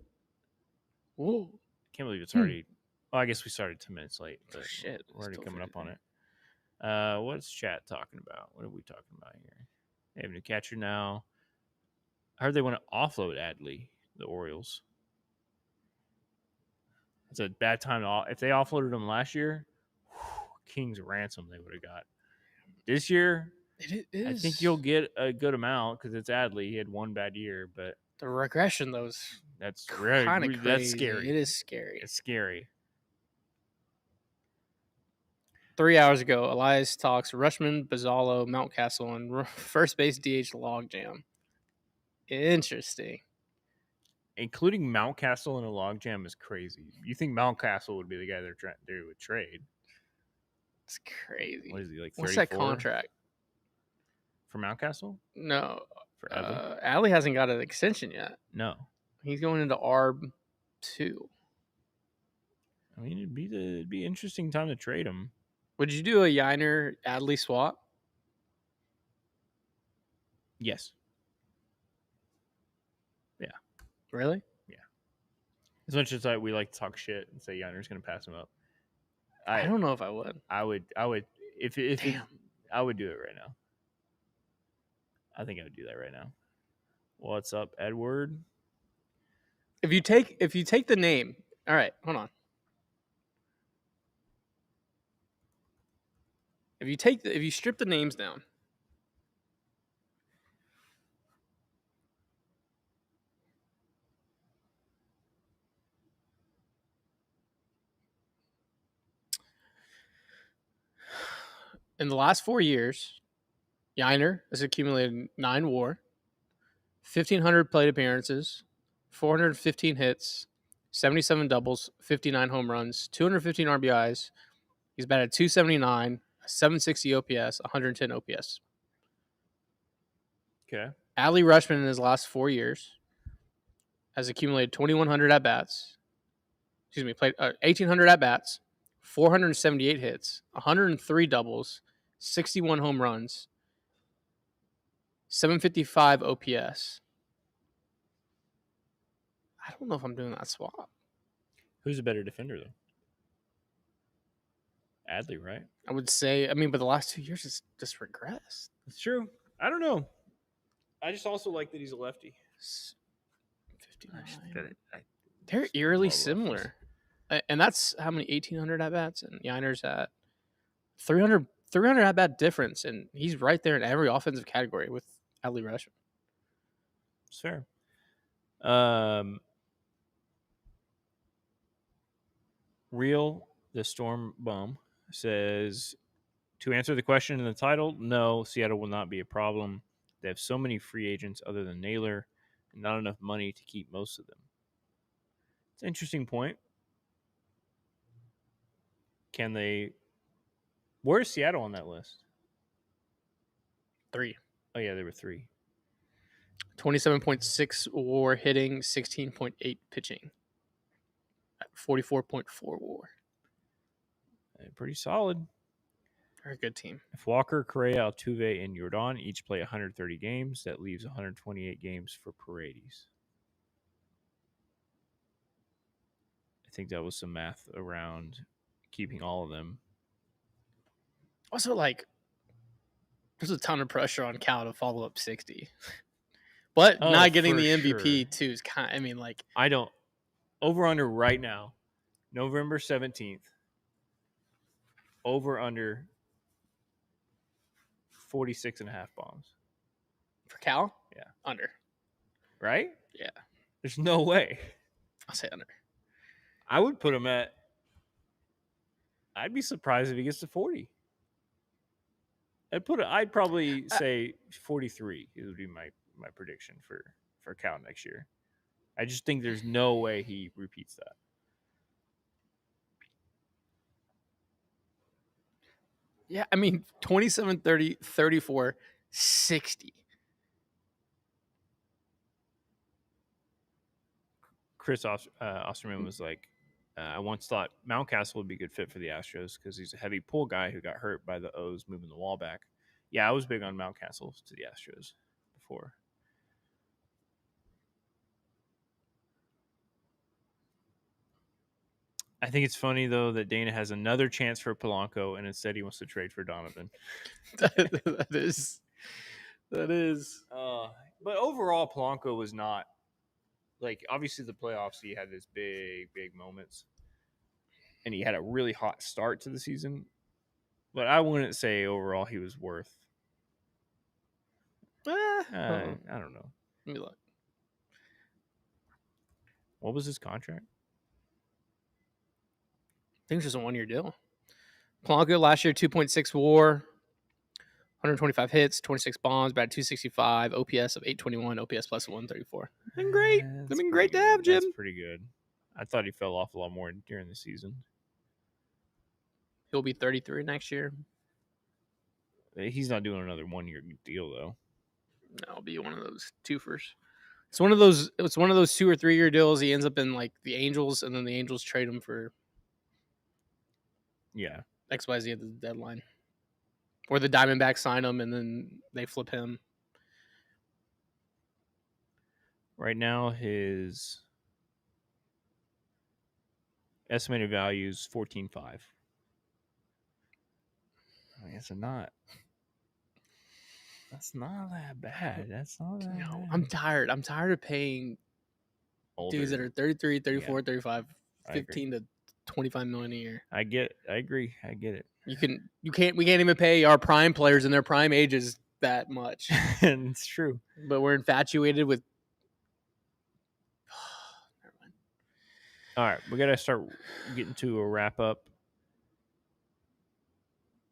Whoa. Can't believe it's already. Well, I guess we started 10 minutes late. But Shit, we're already still coming up on 50. it. What's chat talking about? What are we talking about here? They have a new catcher now. I heard they want to offload Adley, the Orioles. It's a bad time to. If they offloaded him last year, King's ransom they would have got. This year, It is. I think you'll get a good amount because it's Adley. He had one bad year, but the regression, though, is that's kind of crazy. That's scary. It is scary. It's scary. 3 hours ago, Elias talks Rushman, Bazzalo, Mountcastle, and first base DH logjam. Interesting. Including Mountcastle in a logjam is crazy. You think Mountcastle would be the guy they're trying to do a trade? It's crazy. What is he like? 34? What's that contract for Mountcastle? No, for Adley. Adley hasn't got an extension yet. No, he's going into ARB2. I mean, it'd be interesting time to trade him. Would you do a Yiner Adley swap? Yes. Yeah. Really? Yeah. As much as we like to talk shit and say Yiner's going to pass him up, I don't know if I would. I would if I would do it right now. I think I would do that right now. What's up, Edward? If you take the name, all right, hold on. If you strip the names down, in the last 4 years, Yiner has accumulated 9 WAR, 1,500 plate appearances, 415 hits, 77 doubles, 59 home runs, 215 RBIs. He's batted 279, 760 OPS, 110 OPS. Okay. Adley Rushman in his last 4 years, has accumulated 2,100 at bats. Excuse me, played 1,800 at bats, 478 hits, 103 doubles, 61 home runs, 755 OPS. I don't know if I'm doing that swap. Who's a better defender though? Adley, right? I would say, but the last 2 years it's just regressed. It's true. I don't know. I just also like that he's a lefty. 59. They're eerily similar. And that's how many 1,800 at bats, and Yiner's at 300 at bat difference, and he's right there in every offensive category with Adley Rutschman. It's fair. Real the Storm Bum says, to answer the question in the title, no, Seattle will not be a problem. They have so many free agents other than Naylor and not enough money to keep most of them. It's an interesting point. Can they... Where's Seattle on that list? 3. Oh, yeah, there were 3. 27.6 WAR hitting, 16.8 pitching. 44.4 WAR. Pretty solid. Very good team. If Walker, Correa, Altuve, and Jordan each play 130 games, that leaves 128 games for Paredes. I think that was some math around keeping all of them. Also, there's a ton of pressure on Cal to follow up 60. But not getting the MVP, too, is kind of, I don't... Over-under right now, November 17th. Over-under 46.5 bombs. For Cal? Yeah. Under. Right? Yeah. There's no way. I'll say under. I would put him at... I'd be surprised if he gets to 40. I'd probably say 43. It would be my prediction for Cal next year. I just think there's no way he repeats that. Yeah, 27, 30, 34, 60. Chris Osterman was like, I once thought Mountcastle would be a good fit for the Astros because he's a heavy pull guy who got hurt by the O's moving the wall back. Yeah, I was big on Mountcastle to the Astros before. I think it's funny, though, that Dana has another chance for Polanco, and instead he wants to trade for Donovan. That is. But overall, Polanco was not... obviously the playoffs, he had his big, big moments. And he had a really hot start to the season. But I wouldn't say overall he was worth... I don't know. Let me look. What was his contract? I think it's just a 1-year deal. Polanco last year, 2.6 WAR, 125 hits, 26 bombs, batted 265, OPS of 821, OPS plus 134. Been great. It's been great to have, Jim. That's pretty good. I thought he fell off a lot more during the season. He'll be 33 next year. He's not doing another 1-year deal, though. No, it'll be one of those twofers. It's one of those 2 or 3 year deals. He ends up in the Angels, and then the Angels trade him for XYZ at the deadline. Or the Diamondbacks sign him, and then they flip him. Right now, his estimated value is 14.5. That's not that bad. That's not that bad. I'm tired. I'm tired of paying dudes that are 33, 34, 35, 15 to 25 million a year. I agree. I get it. We can't even pay our prime players in their prime ages that much. And it's true. But we're infatuated with... Never mind. All right, we got to start getting to a wrap up.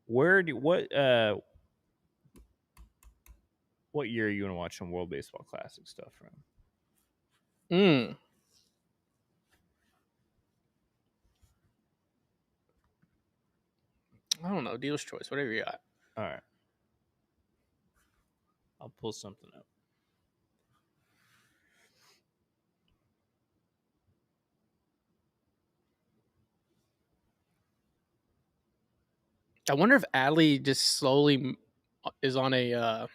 What year are you going to watch some World Baseball Classic stuff from? I don't know. Dealer's choice. Whatever you got. All right. I'll pull something up. I wonder if Adley just slowly is on a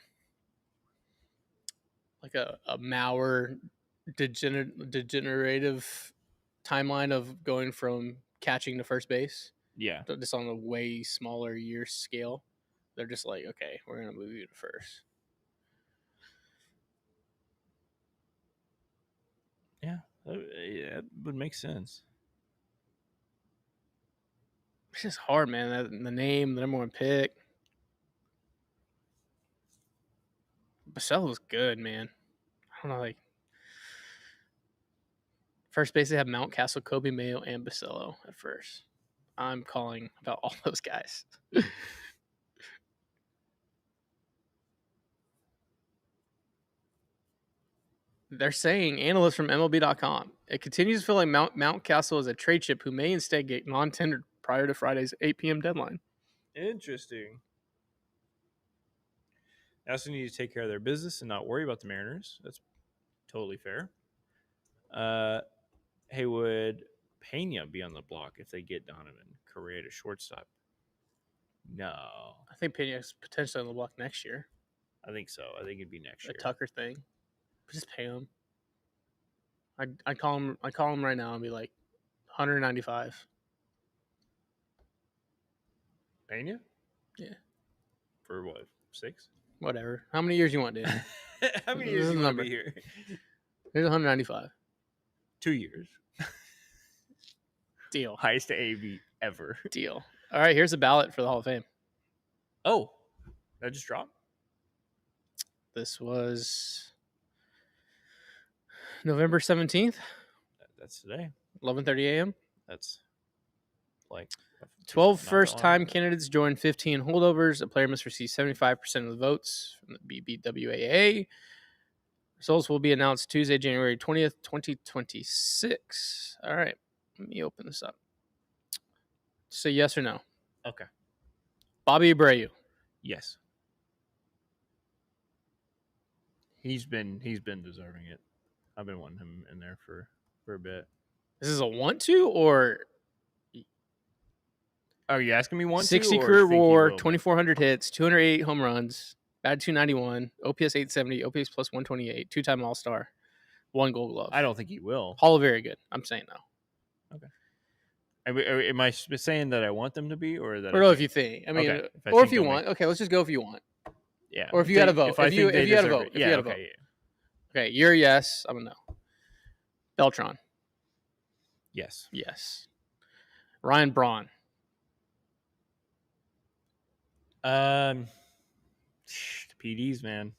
like a Mauer degenerative timeline of going from catching to first base, Yeah. just on a way smaller year scale. They're just like, okay, we're gonna move you to first. Yeah. Yeah, it would make sense. It's just hard, man. The name, the number one pick. Basello's good, man. I don't know, like first base they have Mountcastle, Kobe Mayo, and Basello at first. I'm calling about all those guys. They're saying analysts from MLB.com. It continues to feel like Mountcastle is a trade chip who may instead get non-tendered prior to Friday's 8 p.m. deadline. Interesting. They also need to take care of their business and not worry about the Mariners. That's totally fair. Hey, would Pena be on the block if they get Donovan Correa to shortstop? No, I think Pena's potentially on the block next year. I think so. I think it'd be next A year. Tucker thing. Just pay him. I call him. I call him right now and be like, 195. Pena? Yeah. For what? 6? Whatever. How many years you want, Dan? How many years do you want to be here? Here's 195. 2 years. Deal. Highest AAV ever. Deal. All right. Here's a ballot for the Hall of Fame. Oh, that just dropped? This was November 17th, That's today. 11:30 a.m. That's like 12 first-time candidates joined 15 holdovers. A player must receive 75% of the votes from the BBWAA. Results will be announced Tuesday, January 20th, 2026. All right. Let me open this up. Say yes or no. Okay. Bobby Abreu. Yes. He's been deserving it. I've been wanting him in there for a bit. This is a want to or Are you asking me 60 career WAR, 2,400 hits, 208 home runs, batted 291, OPS 870, OPS plus 128, two-time All-Star, 1 Gold Glove. I don't think he will. Hall of very good. I'm saying no. Okay. Am I saying that I want them to be, or that? Or if you think. I mean, okay. or if you want. Okay, let's just go if you want. Yeah. Or if you had a vote. If you had a vote. Yeah. Okay. Okay, you're a yes. I'm a no. Beltron. Yes. Yes. Ryan Braun. The PDs, man.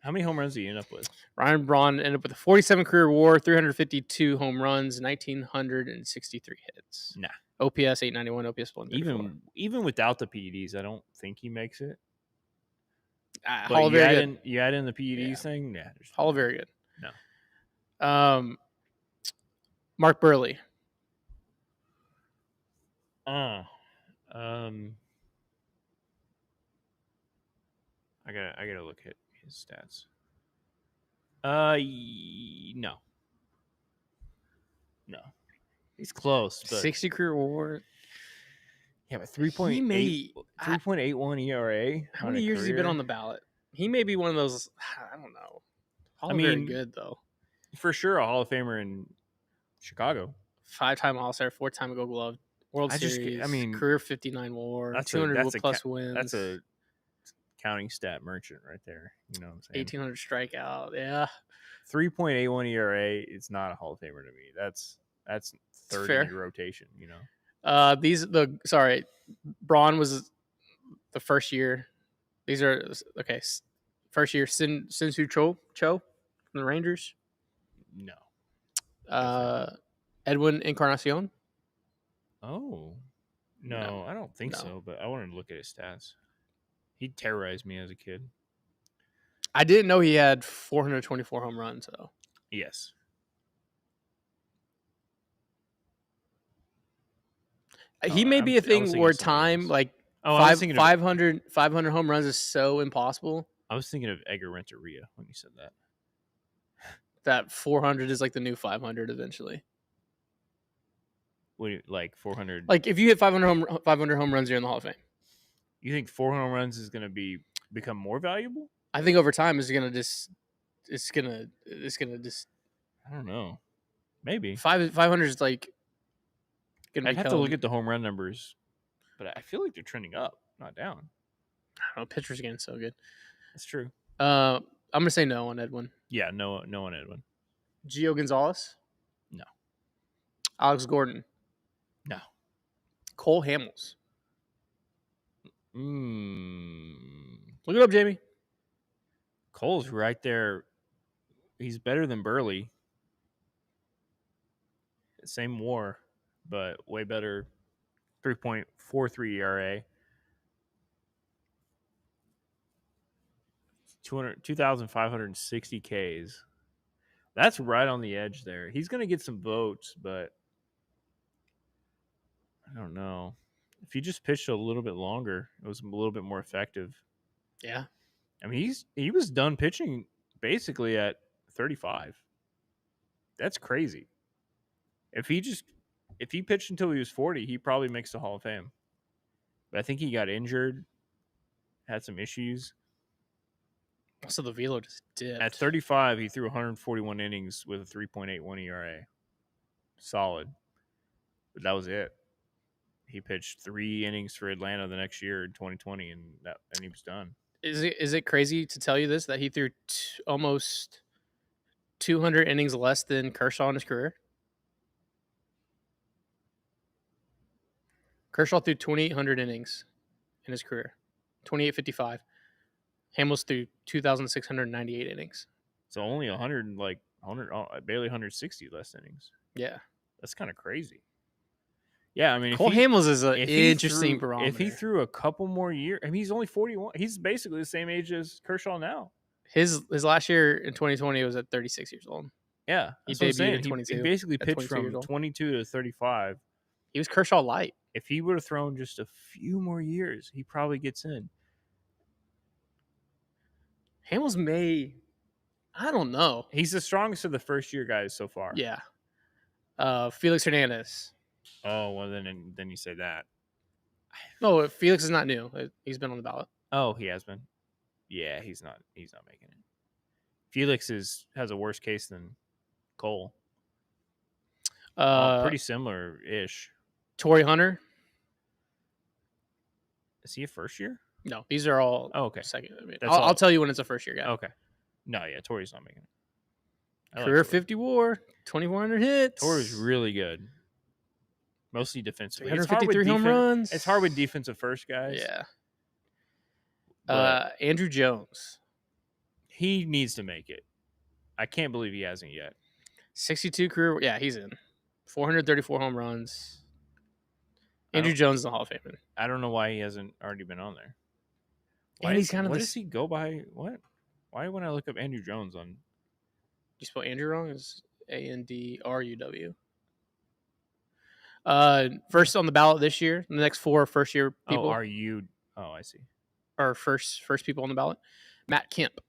How many home runs did you end up with? Ryan Braun ended up with a 47 career WAR, 352 home runs, 1,963 hits. Nah. OPS 891, OPS 134. Even without the PEDs, I don't think he makes it. Hall of very good. You add in the PEDs thing? Yeah. Hall of very good. No. Mark Burley. I gotta look at his stats. No. He's close. But 60 career WAR. Yeah, but 3.81 ERA. How many years has he been on the ballot? He may be one of those. I don't know. Very good though. For sure, a Hall of Famer in Chicago. 5-time All-Star, 4-time Gold Glove, World Series. Career 59 WAR, 200 plus wins. That's a counting stat merchant right there. You know what I'm saying? 1,800 strikeout. Yeah. 3.81 ERA. It's not a Hall of Famer to me. That's third in your rotation. You know. Braun was the first year. These are okay. First year, Sin-Soo Cho from the Rangers. No. Edwin Encarnacion. Oh. No, I don't think so, but I wanted to look at his stats. He terrorized me as a kid. I didn't know he had 424 home runs, though. Yes. He may be a thing where time, like 500 home runs is so impossible. I was thinking of Edgar Renteria when you said that. That 400 is like the new 500 eventually. like 400? Like if you hit 500 home runs, you're in the Hall of Fame. You think 400 home runs is going to become more valuable? I think over time it's gonna just I don't know. Maybe 500 is like gonna I'd have to look become. at the home run numbers, but I feel like they're trending up, not down. I don't know. Pitchers getting so good. That's true. I'm gonna say no on Edwin. Yeah, no one, Edwin. Gio Gonzalez, No, Alex Gordon, no. Cole Hamels. Look it up, Jamie. Cole's right there. He's better than Burley. Same WAR, but way better. 3.43 ERA. 2,560 Ks. That's right on the edge there. He's going to get some votes, but I don't know. If he just pitched a little bit longer, it was a little bit more effective. Yeah. I mean, he was done pitching basically at 35. That's crazy. If he pitched until he was 40, he probably makes the Hall of Fame. But I think he got injured, had some issues. Also, the velo just dipped. At 35, he threw 141 innings with a 3.81 ERA. Solid. But that was it. He pitched 3 innings for Atlanta the next year in 2020, and he was done. Is it crazy to tell you this that he threw almost 200 innings less than Kershaw in his career? Kershaw threw 2,800 innings in his career, 2,855. Hamels threw 2,698 innings. So only 100, barely 160 less innings. Yeah, that's kind of crazy. Yeah, I mean, Cole Hamels is an interesting barometer. If he threw a couple more years, I mean, he's only 41. He's basically the same age as Kershaw now. His last year in 2020 was at 36 years old. Yeah, he debuted at 22. He basically pitched from 22 to 35. He was Kershaw light. If he would have thrown just a few more years, he probably gets in. Hamels may, I don't know. He's the strongest of the first year guys so far. Yeah. Felix Hernandez. Oh, well, then you say that. No, Felix is not new. He's been on the ballot. Oh, he has been. Yeah, he's not making it. Felix has a worse case than Cole. Pretty similar-ish. Torrey Hunter. Is he a first year? No, these are all okay. Second. I mean, I'll tell you when it's a first year guy. Okay. No, yeah, Torrey's not making it. Career 50 WAR, 2,400 hits. Torrey's really good. Mostly defensively. 353 home runs. It's hard with defensive first guys. Yeah. Andrew Jones. He needs to make it. I can't believe he hasn't yet. 62 career. Yeah, he's in. 434 home runs. Andrew Jones is the Hall of Fame. I don't know why he hasn't already been on there. Why he's kind of what does he go by? What? Why when I look up Andrew Jones on? You spell Andrew wrong? It's Andruw. First on the ballot this year. The next 4 first year people. Oh, are you? Oh, I see. Or first people on the ballot. Matt Kemp.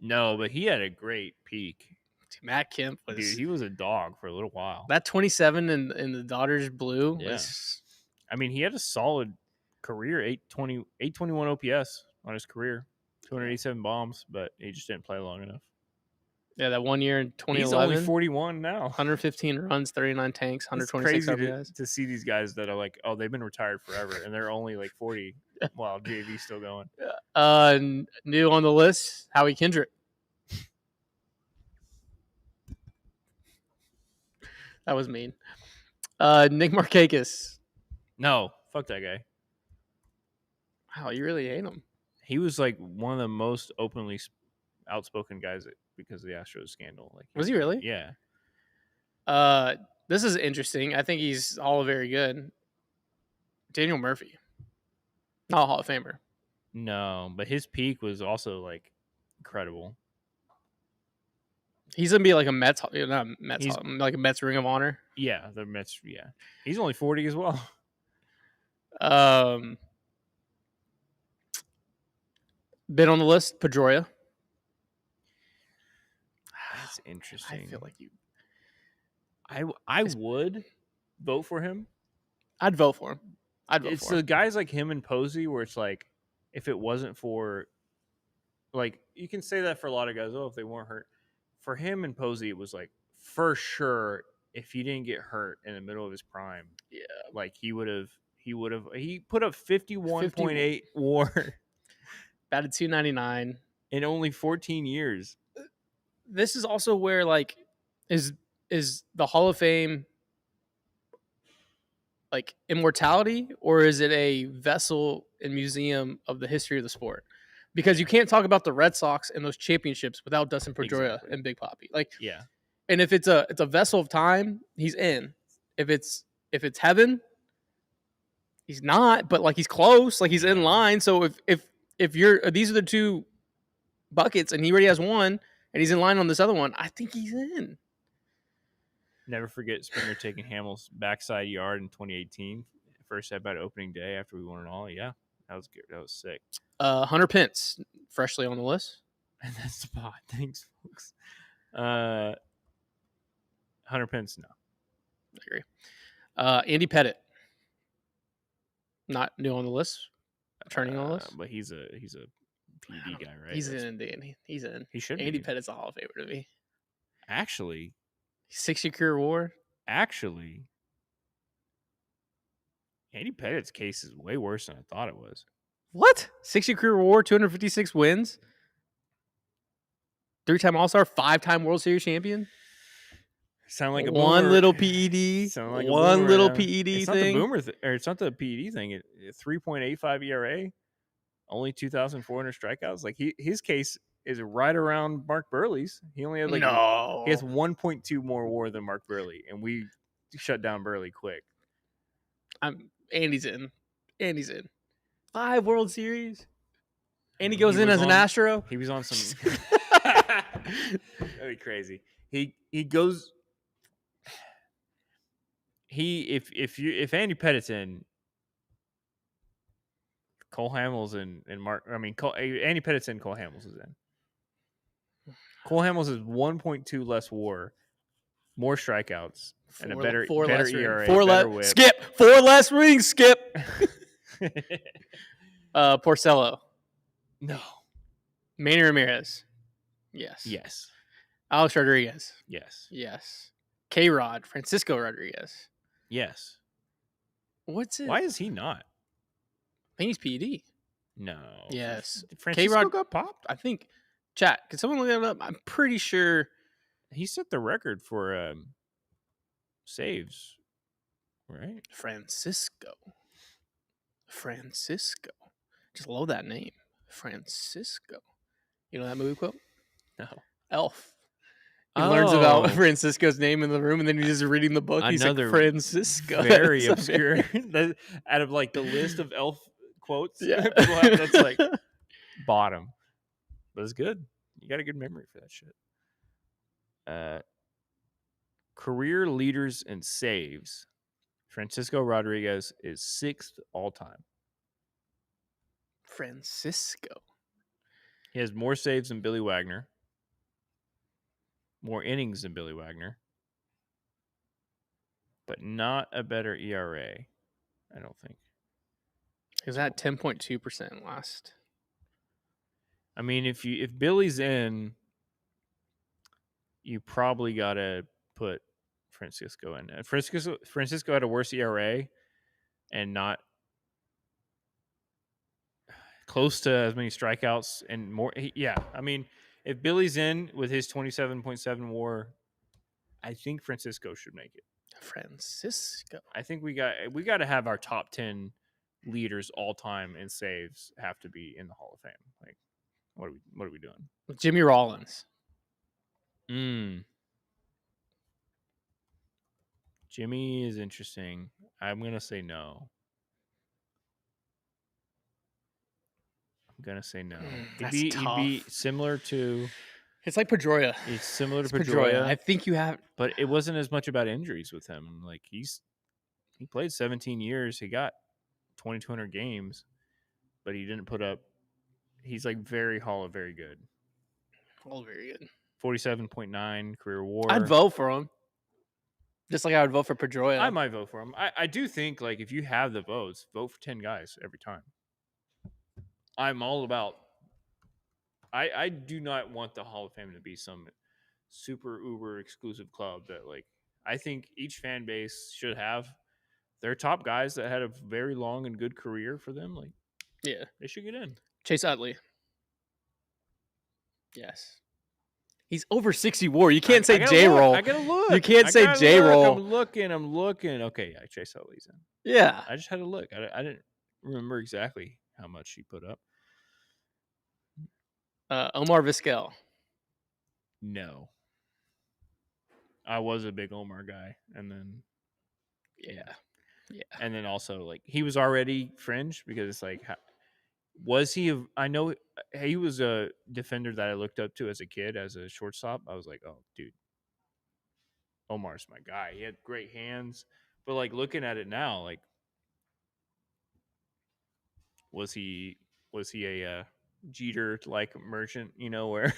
No, but he had a great peak. Matt Kemp was. Dude, he was a dog for a little while. That 27 in the Dodgers blue. Yeah. Was, I mean, he had a solid career, 821 OPS on his career, 287 bombs, but he just didn't play long enough. Yeah, that 1 year in 2011. He's only 41 now. 115 runs, 39 tanks, 126 RBIs. To see these guys that are like, oh, they've been retired forever, and they're only like 40 while JV's still going. New on the list, Howie Kendrick. That was mean. Nick Markakis. No, fuck that guy. Wow, you really hate him. He was like one of the most openly outspoken guys because of the Astros scandal. Like, was he really? Yeah. This is interesting. I think he's all very good. Daniel Murphy. Not a Hall of Famer. No, but his peak was also like incredible. He's gonna be like a Mets, not Mets, like a Mets Ring of Honor. Yeah, the Mets. Yeah, he's only 40 as well. Been on the list, Pedroia. That's interesting. I feel like you. I would, vote for him. I'd vote for him. It's the guys like him and Posey where it's like, if it wasn't for, like, you can say that for a lot of guys. Oh, if they weren't hurt. For him and Posey, it was like, for sure, if he didn't get hurt in the middle of his prime, Yeah. like he put up 51.8 WAR Batted 299 in only 14 years. This is also where, like, is the Hall of Fame like immortality, or is it a vessel and museum of the history of the sport? Because you can't talk about the Red Sox and those championships without Dustin Pedroia and Big Papi. Like, yeah. And if it's a vessel of time, he's in. If it's heaven, he's not. But like he's close. Like he's in line. So if you're these are the two buckets, and he already has one, and he's in line on this other one, I think he's in. Never forget Springer taking Hamels backside yard in 2018, first at bat opening day after we won it all. Yeah, that was good. That was sick. Hunter Pence, freshly on the list. And that's the pot. Thanks, folks. Hunter Pence, no. I agree. Andy Pettit, not new on the list, turning on the list. But he's a PD guy, right? He's in, Danny. He's in. He should Andy be. Pettit's a Hall of Famer to me. Actually, 6-year career WAR. Actually, Andy Pettit's case is way worse than I thought it was. What? 6-year career WAR, 256 wins, 3-time All-Star, 5-time World Series champion. Sound like a one boomer. little PED. Sound like one boomer, little yeah. PED it's thing. Not the boomer or it's not the PED thing. 3.85 ERA, only 2,400 strikeouts. Like his case is right around Mark Burley's. He only had he has 1.2 more WAR than Mark Burley, and we shut down Burley quick. Andy's in. 5 World Series. And he goes in as an Astro. He was on some. That'd be crazy. He goes. If Andy Pettit's in, Cole Hamels and Mark. I mean, Andy Pettit's in. Cole Hamels is in. Cole Hamels is 1.2 less WAR, more strikeouts, and a better ERA. 4 less. Skip 4 less rings. Skip. Porcello. No. Manny Ramirez. Yes. Yes. Alex Rodriguez. Yes. Yes. K-Rod. Francisco Rodriguez. Yes. What's it? Why is he not? I think he's PED. No. Yes. Francisco K-Rod got popped? I think. Chat. Can someone look that up? I'm pretty sure. He set the record for saves, right? Francisco. Just love that name. Francisco. You know that movie quote? No. Elf. He learns about Francisco's name in the room, and then he's just reading the book. He's like, Francisco. Very obscure. Out of like the list of elf quotes, that's like bottom. But it's good. You got a good memory for that shit. Career leaders in saves. Francisco Rodriguez is 6th all time. Francisco. He has more saves than Billy Wagner. More innings than Billy Wagner. But not a better ERA, I don't think. He was at 10.2% last. I mean, if Billy's in, you probably got to put Francisco in. Francisco had a worse ERA and not close to as many strikeouts and more. I mean, if Billy's in with his 27.7 WAR, I think Francisco should make it. Francisco. I think we got to have our top 10 leaders all time in saves have to be in the Hall of Fame. Like, what are we doing? Jimmy Rollins. Jimmy is interesting. I'm gonna say no. He'd be similar to. It's like Pedroia. It's similar to Pedroia. I think you have, but it wasn't as much about injuries with him. Like he played 17 years. He got 2,200 games, but he didn't put up. He's like very good. All very good. 47.9 career WAR. I'd vote for him. Just like I would vote for I Pedroia. might vote for him. I do think like if you have the votes, vote for 10 guys every time. I'm all about. I do not want the Hall of Fame to be some super uber exclusive club that like I think each fan base should have their top guys that had a very long and good career for them. Like Yeah. they should get in. Chase Utley. Yes. He's over 60 WAR. You can't say I gotta J look. roll. I gotta You look. can't I say gotta J look. I'm roll. looking. I'm looking. Okay, yeah, Chase Utley's in. Yeah. I just had to look. I didn't remember exactly how much he put up. Omar Vizquel. No, I was a big Omar guy, and then Yeah. Yeah. and then also like he was already fringe because it's like was he? I know he was a defender that I looked up to as a kid as a shortstop. I was like, oh, dude, Omar's my guy. He had great hands, but like looking at it now, like was he a Jeter like merchant? You know where.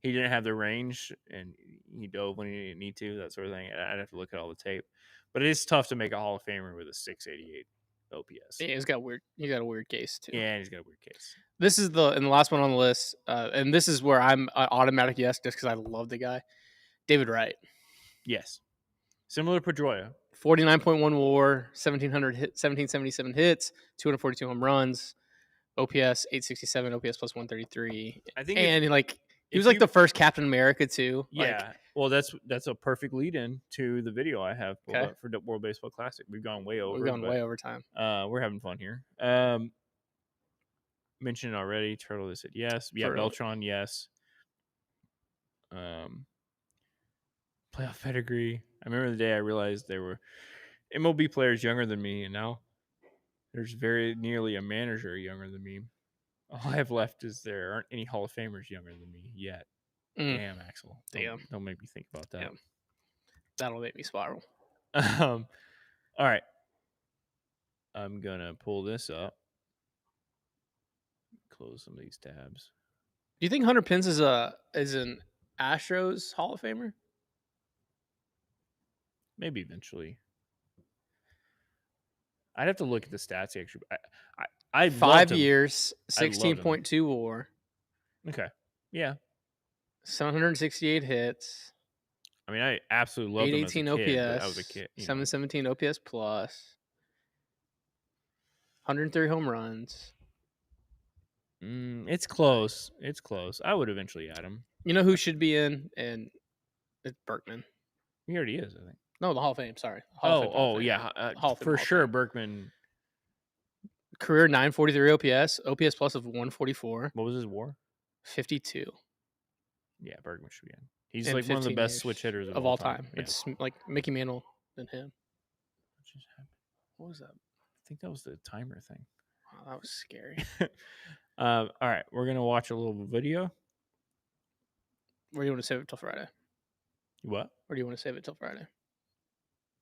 He didn't have the range and he dove when he didn't need to, that sort of thing. I'd have to look at all the tape. But it is tough to make a Hall of Famer with a 688 OPS. Yeah, he's got a weird case too. Yeah, and he's got a weird case. This is the last one on the list, and this is where I'm automatic yes, just because I love the guy, David Wright. Yes. Similar to Pedroia. 49.1 WAR, 1777 hits, 242 home runs, OPS 867, OPS plus 133. I think and he if was like you- the first Captain America too. Yeah. Well, that's a perfect lead in to the video I have pulled Okay. up for the World Baseball Classic. We've gone way over. We've gone way over time. We're having fun here. Mentioned already. Turtle said yes. Yeah, Beltron, yes. Playoff pedigree. I remember the day I realized there were MLB players younger than me, and now there's very nearly a manager younger than me. All I have left is there aren't any Hall of Famers younger than me yet. Damn, Axel. Don't make me think about that. Damn. That'll make me spiral. All right. I'm gonna pull this up. Close some of these tabs. Do you think Hunter Pence is an Astros Hall of Famer? Maybe eventually. I'd have to look at the stats actually. I 5 years, 16.2 WAR. Okay. Yeah. 768 hits. I mean, I absolutely loved him as a 818 kid. OPS. But I was a kid. 717 OPS plus. 103 home runs. It's close. It's close. I would eventually add him. You know who should be in? And it's Berkman. He already is, I think. No, the Hall of Fame. Sorry. Yeah. Hall of Fame, for sure, Berkman. Career 943 OPS. OPS plus of 144. What was his WAR? 52. Yeah, Bergman should be in. He's in like one of the 15 best years switch hitters of all time. Yeah. It's like Mickey Mantle than him. What just happened? What was that? I think that was the timer thing. Wow, that was scary. All right, we're gonna watch a little video. Or do you want to save it till Friday? What? Or do you want to save it till Friday?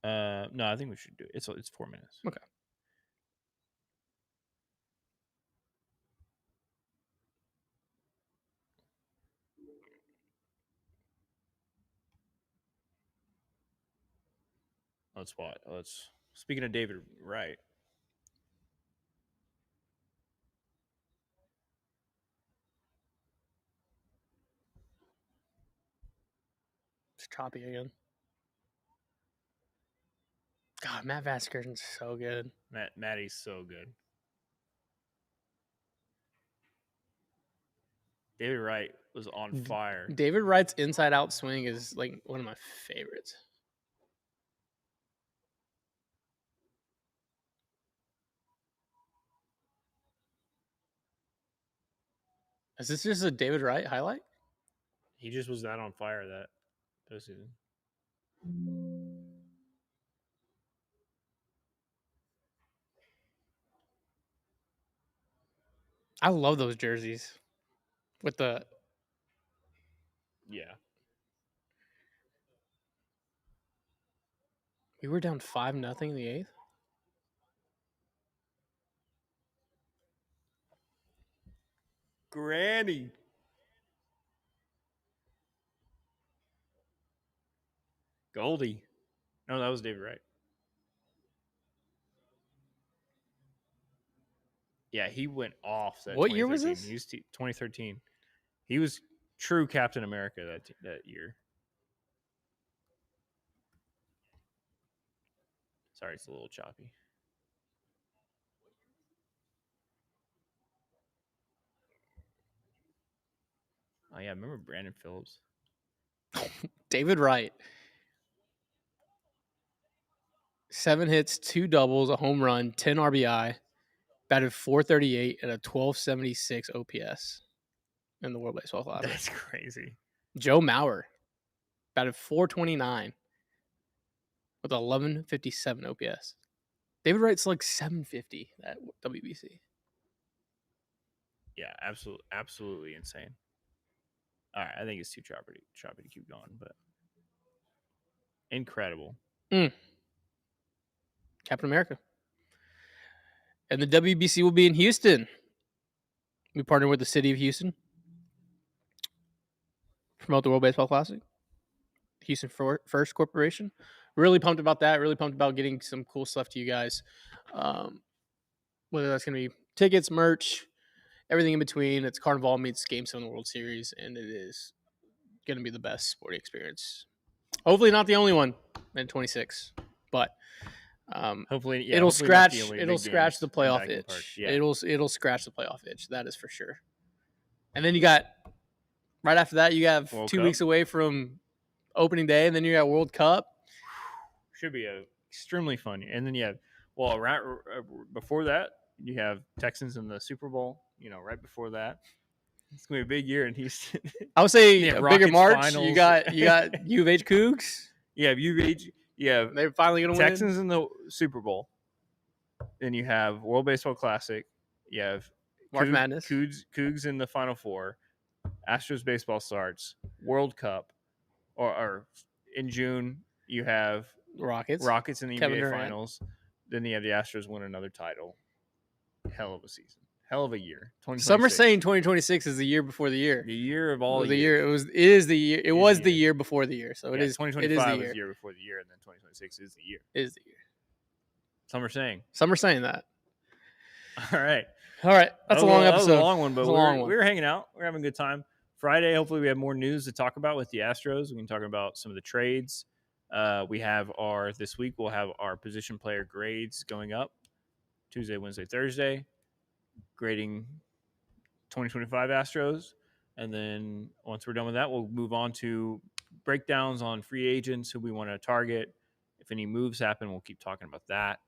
No, I think we should do it. It's 4 minutes. Okay. Let's watch. Speaking of David Wright. It's choppy again. God, Matt Vaskerson's so good. Matty's so good. David Wright was on fire. David Wright's inside-out swing is like one of my favorites. Is this just a David Wright highlight? He just was that on fire that postseason. I love those jerseys with the. Yeah. We were down 5-0 in the 8th. Granny. Goldie. No, that was David Wright. Yeah, he went off that What year was 2013. this? He was 2013. He was true Captain America that year. Sorry, it's a little choppy. Oh yeah, I remember Brandon Phillips. David Wright. 7 hits, 2 doubles, a home run, 10 RBI, batted .438 and a 1276 OPS in the World Baseball Classic. That's crazy. Joe Mauer batted .429 with 1157 OPS. David Wright's like 750 at WBC. Yeah, absolutely insane. All right, I think it's too choppy to keep going, but incredible. Captain America. And the WBC will be in Houston. We partner with the city of Houston. Promote the World Baseball Classic. Houston First Corporation. Really pumped about that. Really pumped about getting some cool stuff to you guys. Whether that's going to be tickets, merch, everything in between. It's Carnival meets Game 7 of the World Series, and it is going to be the best sporting experience. Hopefully not the only one in 26, but hopefully, yeah, it'll hopefully not the scratch only it'll big scratch games the in playoff Bagman itch. Park. Yeah. It'll scratch the playoff itch. That is for sure. And then you got right after that, you have World 2 Cup. weeks away from opening day, and then you got World Cup. Should be extremely fun. And then well, right before that, you have Texans in the Super Bowl. You know, right before that, it's gonna be a big year in Houston. I would say Yeah, a bigger Rockets March. finals. You got U of H Cougs. You have UVH. You have They're finally gonna Texans win. in the Super Bowl. Then you have World Baseball Classic. You have March Madness. Cougs in the Final Four. Astros baseball starts. World Cup, or in June you have Rockets in the Kevin NBA Durant. Finals. Then you have the Astros win another title. Hell of a season. Hell of a year. Some are saying 2026 is the year before the year. The year of all the years. It is the year. It was the year before the year. So it is. 2025 was the year before the year, and then 2026 is the year. It is the year. Some are saying. Some are saying that. All right. That's a long episode. That was a long one, but we were hanging out. We're having a good time. Friday, hopefully we have more news to talk about with the Astros. We can talk about some of the trades. We have this week we'll have our position player grades going up Tuesday, Wednesday, Thursday, grading 2025 Astros. And then once we're done with that, we'll move on to breakdowns on free agents, who we want to target. If any moves happen, we'll keep talking about that.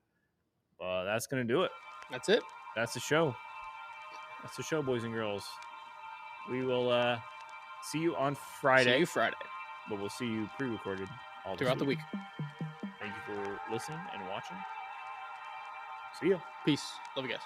That's going to do it. That's it. That's the show. That's the show, boys and girls. We will see you on Friday. See you Friday. But we'll see you pre-recorded all throughout the week. Thank you for listening and watching. See ya. Peace. Love you guys.